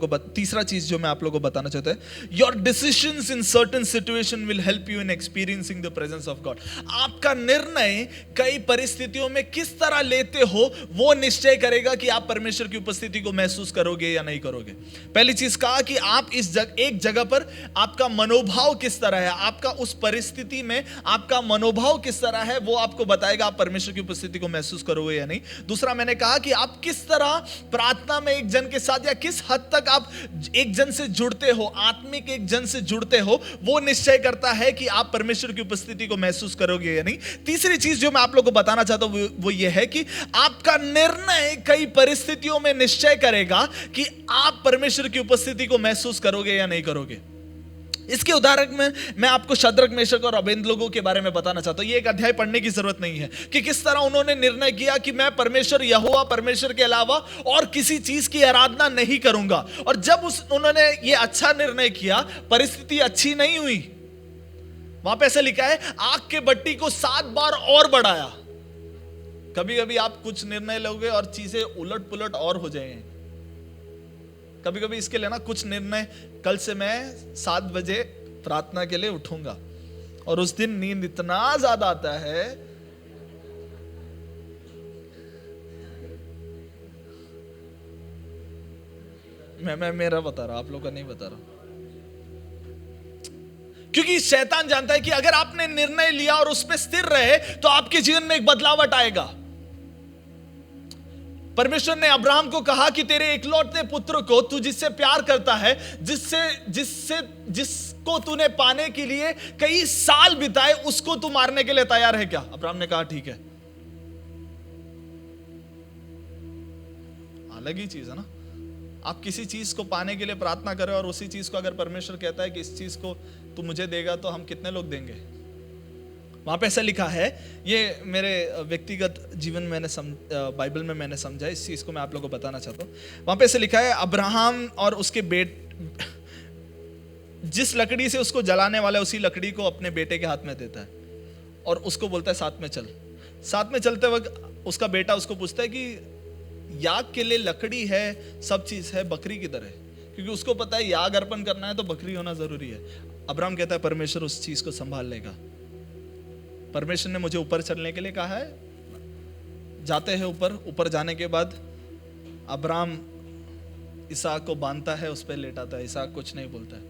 लोगों को बताना चाहता है, your decisions in certain situation will help you in experiencing the presence of God. आपका निर्णय कई परिस्थितियों में किस तरह लेते हो वो निश्चय करेगा कि आप परमेश्वर की उपस्थिति को महसूस करोगे या नहीं करोगे। पहली चीज कहा कि आप एक जगह पर आपका मनोभाव किस तरह है, आपका उस परिस्थिति में आपका मनोभाव किस तरह है वो आपको बताएगा आप परमेश्वर की उपस्थिति को महसूस करोगे या नहीं। दूसरा मैंने कहा कि आप किस तरह प्रार्थना में एक जन के साथ या किस हद तक आप एक जन से जुड़ते हो, आत्मिक एक जन से जुड़ते हो, वो निश्चय करता है कि आप परमेश्वर की उपस्थिति को महसूस करोगे या नहीं। तीसरी चीज जो मैं आप लोगों को बताना चाहता हूं वो ये है कि आपका निर्णय कई परिस्थितियों में निश्चय करेगा कि आप परमेश्वर की उपस्थिति को महसूस करोगे या नहीं करोगे। इसके उदाहरण में मैं आपको शद्रक, मेशक और अबेदनगो के बारे में बताना चाहता हूं। ये एक अध्याय पढ़ने की जरूरत नहीं है कि किस तरह उन्होंने निर्णय किया कि मैं परमेश्वर यहोवा परमेश्वर के अलावा और किसी चीज की आराधना नहीं करूंगा। और जब उन्होंने ये अच्छा निर्णय किया, परिस्थिति अच्छी नहीं हुई। वहां पे ऐसे लिखा है, आग के भट्टी को 7 बार और बढ़ाया। कभी कभी आप कुछ निर्णय लोगे और चीजें उलट पुलट और हो जाएंगे। कभी कभी इसके लिए ना कुछ निर्णय, कल से मैं 7 बजे प्रार्थना के लिए उठूंगा, और उस दिन नींद इतना ज्यादा आता है मैं मेरा बता रहा, आप लोग का नहीं बता रहा, क्योंकि शैतान जानता है कि अगर आपने निर्णय लिया और उस पर स्थिर रहे तो आपके जीवन में एक बदलावट आएगा। परमेश्वर ने अब्राहम को कहा कि तेरे इकलौते पुत्र को, तू जिससे प्यार करता है, जिसको तूने पाने के लिए कई साल बिताए, उसको तू मारने के लिए तैयार है क्या? अब्राहम ने कहा ठीक है। अलग ही चीज है ना, आप किसी चीज को पाने के लिए प्रार्थना करें और उसी चीज को अगर परमेश्वर कहता है कि इस चीज को तू मुझे देगा, तो हम कितने लोग देंगे? वहां पे ऐसा लिखा है, ये मेरे व्यक्तिगत जीवन में बाइबल में मैंने समझा, इस चीज को मैं आप लोगों को बताना चाहता हूं। वहां पे ऐसे लिखा है, अब्राहम और उसके जिस लकड़ी से उसको जलाने वाला है उसी लकड़ी को अपने बेटे के हाथ में देता है और उसको बोलता है साथ में चल। साथ में चलते वक्त उसका बेटा उसको पूछता है कि याग के लिए लकड़ी है, सब चीज है, बकरी किधर है? क्योंकि उसको पता है याग अर्पण करना है तो बकरी होना जरूरी है। अब्राहम कहता है परमेश्वर उस चीज को संभाल लेगा। परमेश्वर ने मुझे ऊपर चलने के लिए कहा है, जाते हैं ऊपर। ऊपर जाने के बाद अब्राहम इसहाक को बांधता है, उस पर लेटाता है। इसहाक कुछ नहीं बोलता है,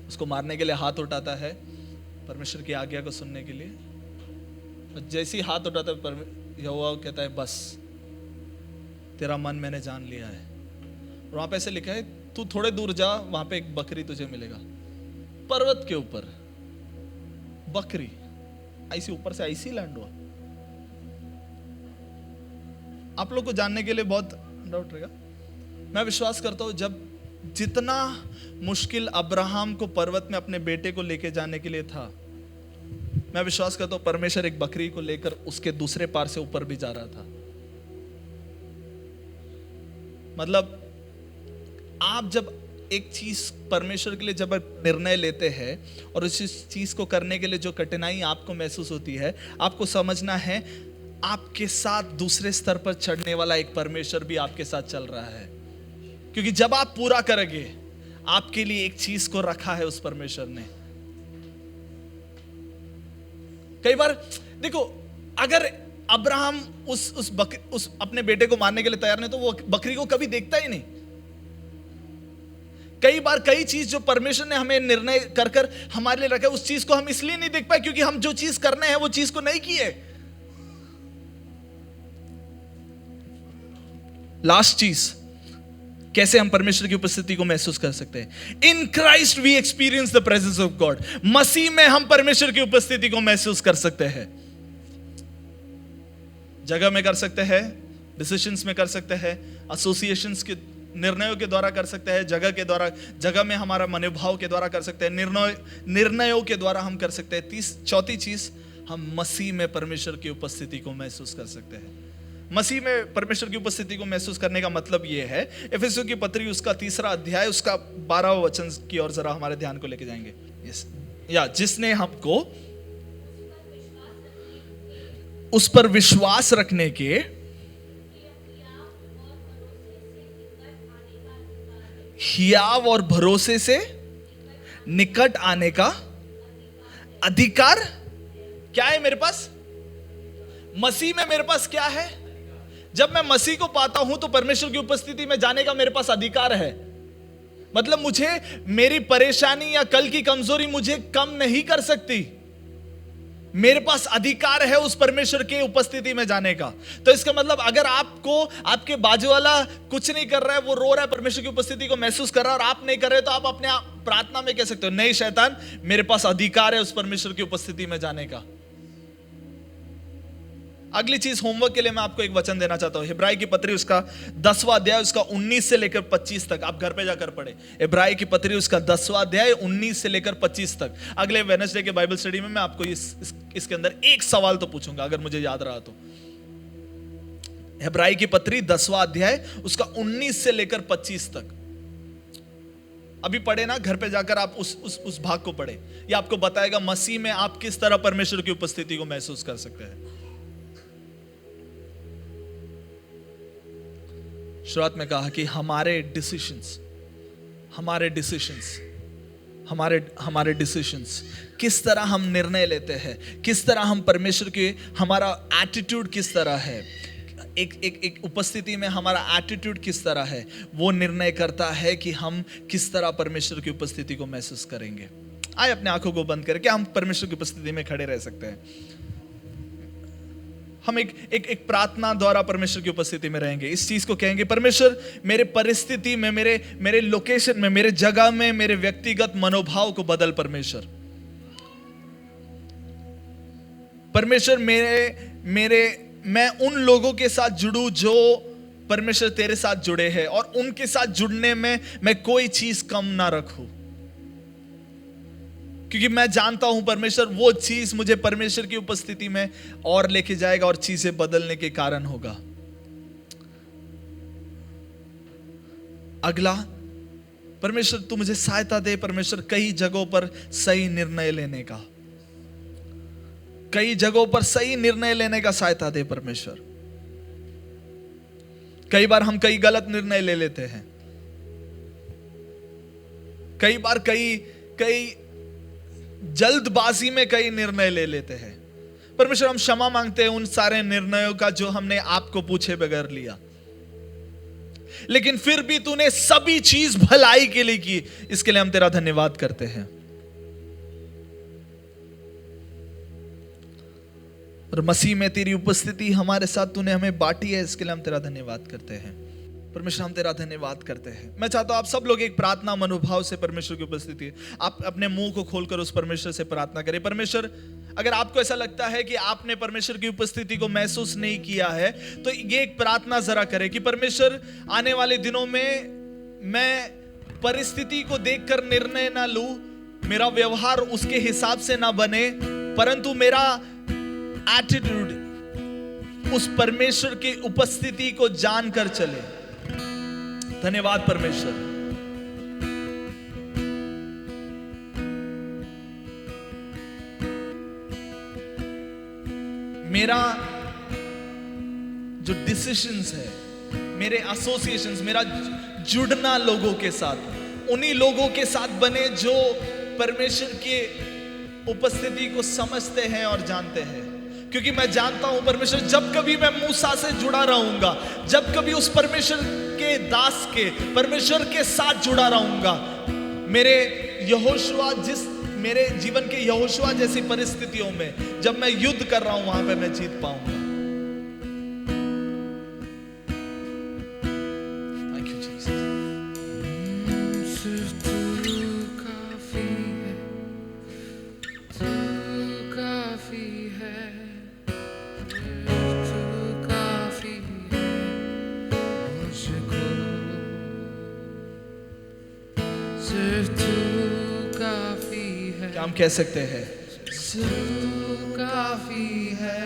उसको मारने के लिए हाथ उठाता है परमेश्वर की आज्ञा को सुनने के लिए। और जैसे ही हाथ उठाता है यहोवा कहता है बस, तेरा मन मैंने जान लिया है। और वहां पे ऐसे लिखा है, तू थोड़े दूर जा, वहां पे एक बकरी तुझे मिलेगा, पर्वत के ऊपर बकरी ऐसी ऊपर से ऐसी लैंड हुआ। आप लोग को जानने के लिए बहुत डाउट रहेगा। मैं विश्वास करता हूं जब जितना मुश्किल अब्राहम को पर्वत में अपने बेटे को लेके जाने के लिए था, मैं विश्वास करता हूं परमेश्वर एक बकरी को लेकर उसके दूसरे पार से ऊपर भी जा रहा था। मतलब आप जब एक चीज परमेश्वर के लिए जब निर्णय लेते हैं और उस चीज को करने के लिए जो कठिनाई आपको महसूस होती है, आपको समझना है आपके साथ दूसरे स्तर पर चढ़ने वाला एक परमेश्वर भी आपके साथ चल रहा है। क्योंकि जब आप पूरा करेंगे, आपके लिए एक चीज को रखा है उस परमेश्वर ने। कई बार देखो, अगर अब्राहम उस अपने बेटे को मारने के लिए तैयार नहीं, तो वो बकरी को कभी देखता ही नहीं। कई बार कई चीज जो परमेश्वर ने हमें निर्णय कर कर हमारे लिए रखा है, उस चीज को हम इसलिए नहीं देख पाए क्योंकि हम जो चीज करने हैं वो चीज को नहीं किए। लास्ट चीज, कैसे हम परमेश्वर की उपस्थिति को महसूस कर सकते हैं? In Christ we experience the presence of God. मसीह में हम परमेश्वर की उपस्थिति को महसूस कर सकते हैं। जगह में कर सकते हैं, डिसीजंस में कर सकते हैं, एसोसिएशंस के निर्णयों के द्वारा कर सकते हैं, जगह के द्वारा, जगह में हमारा मनोभाव के द्वारा कर सकते हैं, निर्णयों के द्वारा हम कर सकते हैं। चौथी चीज, हम मसीह में परमेश्वर की उपस्थिति को महसूस कर सकते हैं। मसीह में परमेश्वर की उपस्थिति को महसूस करने का मतलब यह है, इफिसियों की पत्री उसका 3 अध्याय उसका 12वां वचन की ओर जरा हमारे ध्यान को लेके जाएंगे। जिसने हमको उस पर विश्वास रखने के हियाव और भरोसे से निकट आने का अधिकार क्या है मेरे पास? मसीह में मेरे पास क्या है? जब मैं मसीह को पाता हूं तो परमेश्वर की उपस्थिति में जाने का मेरे पास अधिकार है। मतलब मुझे मेरी परेशानी या कल की कमजोरी मुझे कम नहीं कर सकती। मेरे पास अधिकार है उस परमेश्वर की उपस्थिति में जाने का। तो इसका मतलब अगर आपको आपके बाजू वाला कुछ नहीं कर रहा है, वो रो रहा है, परमेश्वर की उपस्थिति को महसूस कर रहा है और आप नहीं कर रहे, तो आप अपने प्रार्थना में कह सकते हो, नहीं शैतान, मेरे पास अधिकार है उस परमेश्वर की उपस्थिति में जाने का। अगली चीज, होमवर्क के लिए मैं आपको एक वचन देना चाहता हूं। इब्राई की पत्री उसका 10वां अध्याय उसका 19 से लेकर 25 तक, आप घर पे जाकर पढ़े। इब्राई की पत्री उसका 10वां अध्याय 19 से लेकर 25 तक। अगले वेडनेसडे के बाइबल स्टडी में मैं आपको इसके अंदर एक सवाल तो पूछूंगा, अगर मुझे याद रहा तो। इब्राई की पत्री 10वां अध्याय उसका 19 से लेकर 25 तक। अभी पढ़े ना, घर पे जाकर आप उस भाग को पढ़े। यह आपको बताएगा मसीह में आप किस तरह परमेश्वर की उपस्थिति को महसूस कर सकते हैं। शुरुआत में कहा कि हमारे डिसीजंस किस तरह हम निर्णय लेते हैं, किस तरह हम परमेश्वर के, हमारा एटीट्यूड किस तरह है, एक उपस्थिति में हमारा एटीट्यूड किस तरह है, वो निर्णय करता है कि हम किस तरह परमेश्वर की उपस्थिति को महसूस करेंगे। आइए अपने आंखों को बंद करके हम परमेश्वर की उपस्थिति में खड़े रह सकते हैं। हम एक प्रार्थना द्वारा परमेश्वर की उपस्थिति में रहेंगे। इस चीज को कहेंगे, परमेश्वर मेरे परिस्थिति में, मेरे लोकेशन में, मेरे जगह में, मेरे व्यक्तिगत मनोभाव को बदल। परमेश्वर मैं उन लोगों के साथ जुड़ूं जो परमेश्वर तेरे साथ जुड़े हैं, और उनके साथ जुड़ने में मैं कोई चीज कम ना रखूं, क्योंकि मैं जानता हूं परमेश्वर वो चीज मुझे परमेश्वर की उपस्थिति में और लेके जाएगा और चीजें बदलने के कारण होगा। अगला, परमेश्वर तू मुझे सहायता दे परमेश्वर कई जगहों पर सही निर्णय लेने का, कई जगहों पर सही निर्णय लेने का सहायता दे परमेश्वर। कई बार हम कई गलत निर्णय ले लेते हैं, कई बार कई जल्दबाजी में कई निर्णय ले लेते हैं। परमेश्वर हम क्षमा मांगते हैं उन सारे निर्णयों का जो हमने आपको पूछे बगैर लिया। लेकिन फिर भी तूने सभी चीज भलाई के लिए की। इसके लिए हम तेरा धन्यवाद करते हैं। और मसीह में तेरी उपस्थिति हमारे साथ तूने हमें बांटी है, इसके लिए हम तेरा धन्यवाद करते हैं। परमेश्वर, हम तेरा धन्यवाद करते हैं। मैं चाहता हूं आप सब लोग एक प्रार्थना मनोभाव से परमेश्वर की उपस्थिति, आप अपने मुंह को खोलकर उस परमेश्वर से प्रार्थना करें। परमेश्वर, अगर आपको ऐसा लगता है कि आपने परमेश्वर की उपस्थिति को महसूस नहीं किया है, तो ये एक प्रार्थना जरा करें कि परमेश्वर, आने वाले दिनों में मैं परिस्थिति को देखकर निर्णय ना लूं, मेरा व्यवहार उसके हिसाब से ना बने, परंतु मेरा एटीट्यूड उस परमेश्वर की उपस्थिति को जानकर चले। धन्यवाद परमेश्वर। मेरा जो डिसीजंस है, मेरे एसोसिएशंस, मेरा जुड़ना लोगों के साथ, उन्हीं लोगों के साथ बने जो परमेश्वर की उपस्थिति को समझते हैं और जानते हैं। क्योंकि मैं जानता हूं परमेश्वर, जब कभी मैं मूसा से जुड़ा रहूंगा, जब कभी उस परमेश्वर के दास के, परमेश्वर के साथ जुड़ा रहूंगा, मेरे यहोशुआ, जिस मेरे जीवन के यहोशुआ जैसी परिस्थितियों में जब मैं युद्ध कर रहा हूं, वहां पे मैं जीत पाऊंगा। Thank you Jesus. सिर्फ तू काफी है, तू काफी है, तू काफी है मुझको, सिर्फ तू काफी है। क्या हम कह सकते हैं? सिर्फ तू काफी है,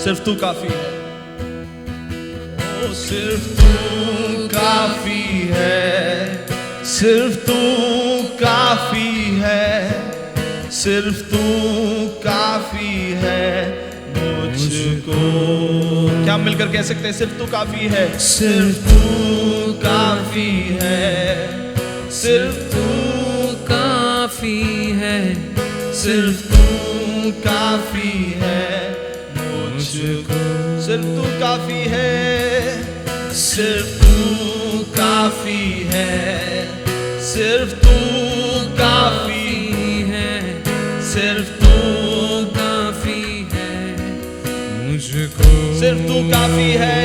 सिर्फ तू काफी है। ओ सिर्फ तू काफी है, सिर्फ तू काफी है, सिर्फ तू काफी है मुझको। क्या हम मिलकर कह सकते हैं? सिर्फ तू काफी है, सिर्फ तू काफी है, सिर्फ तू काफी है, सिर्फ तू काफी है मुझको। सिर्फ तू काफी है, सिर्फ तू काफी है, सिर्फ तू काफी है, सिर्फ तू काफी है मुझको, सिर्फ तू काफी है,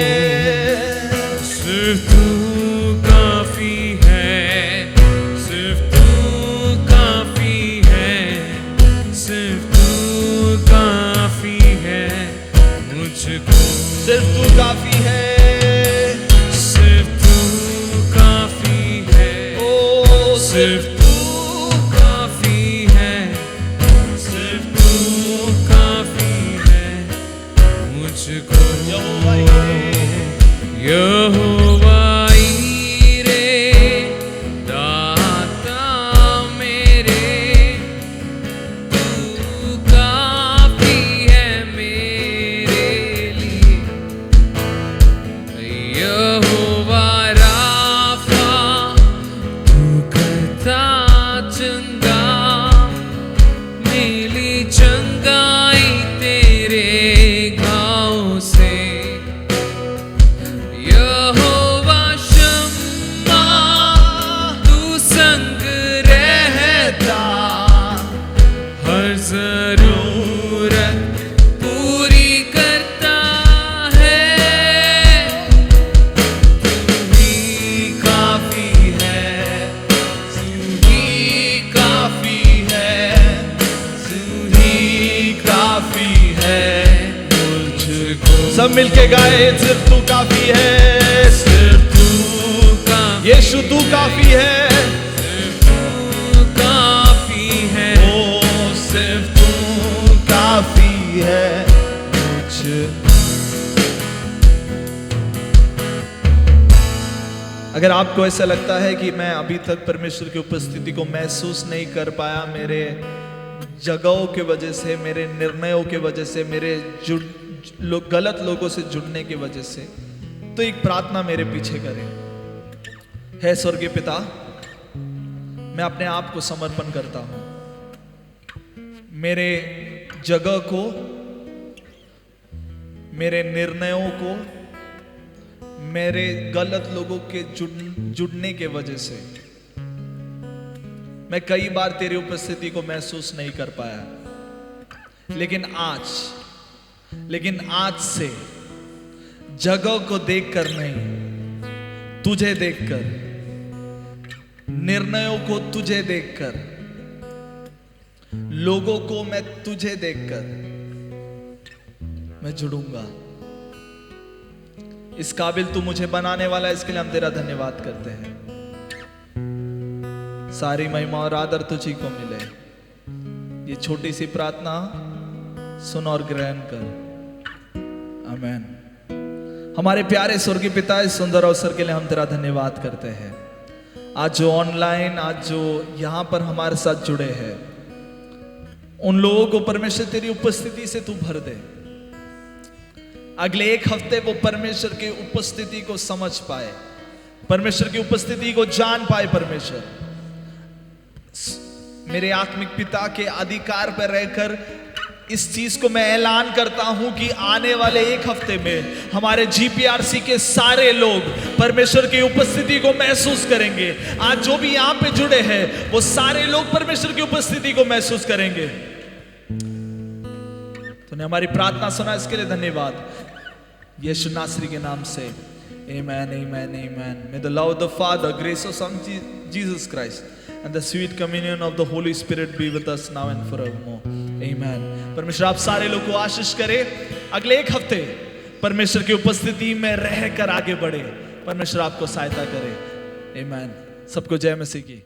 सिर्फ तू काफी है, सिर्फ तू काफी है, सिर्फ तू काफी है मुझको, सिर्फ तू काफी है, सिर्फ तू काफी है, ओ सिर्फ तू काफी है, सिर्फ तू काफी है मुझको। यहोवा यीरे, यहोवा यीरे, दाता मेरे, तू काफी है मेरे लिए। यहोवा राफा, तू करता चंगा, मिली चंगाई तेरे घाव से। यहोवा शम्मा, तू संग रहता, हर जरूरत पूरी करता है। तू ही काफी है, तू ही काफी है, तू ही काफी है मुझको। सब मिलके गाए, सिर्फ तू काफी है, सिर्फ तू काफी, यीशु तू काफी है, सिर्फ तू काफी है, ओ सिर्फ तू काफी है मुझको। अगर आपको ऐसा लगता है कि मैं अभी तक परमेश्वर की उपस्थिति को महसूस नहीं कर पाया, मेरे जगहों के वजह से, मेरे निर्णयों के वजह से, मेरे गलत लोगों से जुड़ने की वजह से, तो एक प्रार्थना मेरे पीछे करें। हे स्वर्गीय पिता, मैं अपने आप को समर्पण करता हूं। मेरे जगह को मेरे निर्णयों को, मेरे गलत लोगों के जुड़ने के वजह से मैं कई बार तेरी उपस्थिति को महसूस नहीं कर पाया। लेकिन आज से जगह को देखकर नहीं, तुझे देखकर, निर्णयों को तुझे देखकर, लोगों को मैं तुझे देखकर मैं जुड़ूंगा। इस काबिल तू मुझे बनाने वाला है, इसके लिए हम तेरा धन्यवाद करते हैं। सारी महिमा और आदर तुझी को मिले। ये छोटी सी प्रार्थना सुन और ग्रहण कर। आमीन। हमारे प्यारे स्वर्गीय पिता, इस सुंदर अवसर के लिए हम तेरा धन्यवाद करते हैं। आज जो ऑनलाइन, आज जो यहां पर हमारे साथ जुड़े हैं, उन लोगों को परमेश्वर तेरी उपस्थिति से तू भर दे। अगले एक हफ्ते वो परमेश्वर की उपस्थिति को समझ पाए, परमेश्वर की उपस्थिति को जान पाए। परमेश्वर, मेरे आत्मिक पिता के अधिकार पर रहकर इस चीज को मैं ऐलान करता हूं कि आने वाले एक हफ्ते में हमारे जीपीआरसी के सारे लोग परमेश्वर की उपस्थिति को महसूस करेंगे। आज जो भी यहां पे जुड़े हैं वो सारे लोग परमेश्वर की उपस्थिति को महसूस करेंगे। तूने हमारी प्रार्थना सुना, इसके लिए धन्यवाद। यीशु नासरी के नाम से आमेन, आमेन, आमेन। May the love of the Father, grace of Son Jesus Christ, and the sweet communion of the Holy Spirit be with us now and forevermore. Amen. परमेश्वर आप सारे लोग को आशीष करे। अगले एक हफ्ते परमेश्वर की उपस्थिति में रहकर आगे बढ़े। परमेश्वर आपको सहायता करे। Amen. सबको जय मसीह की।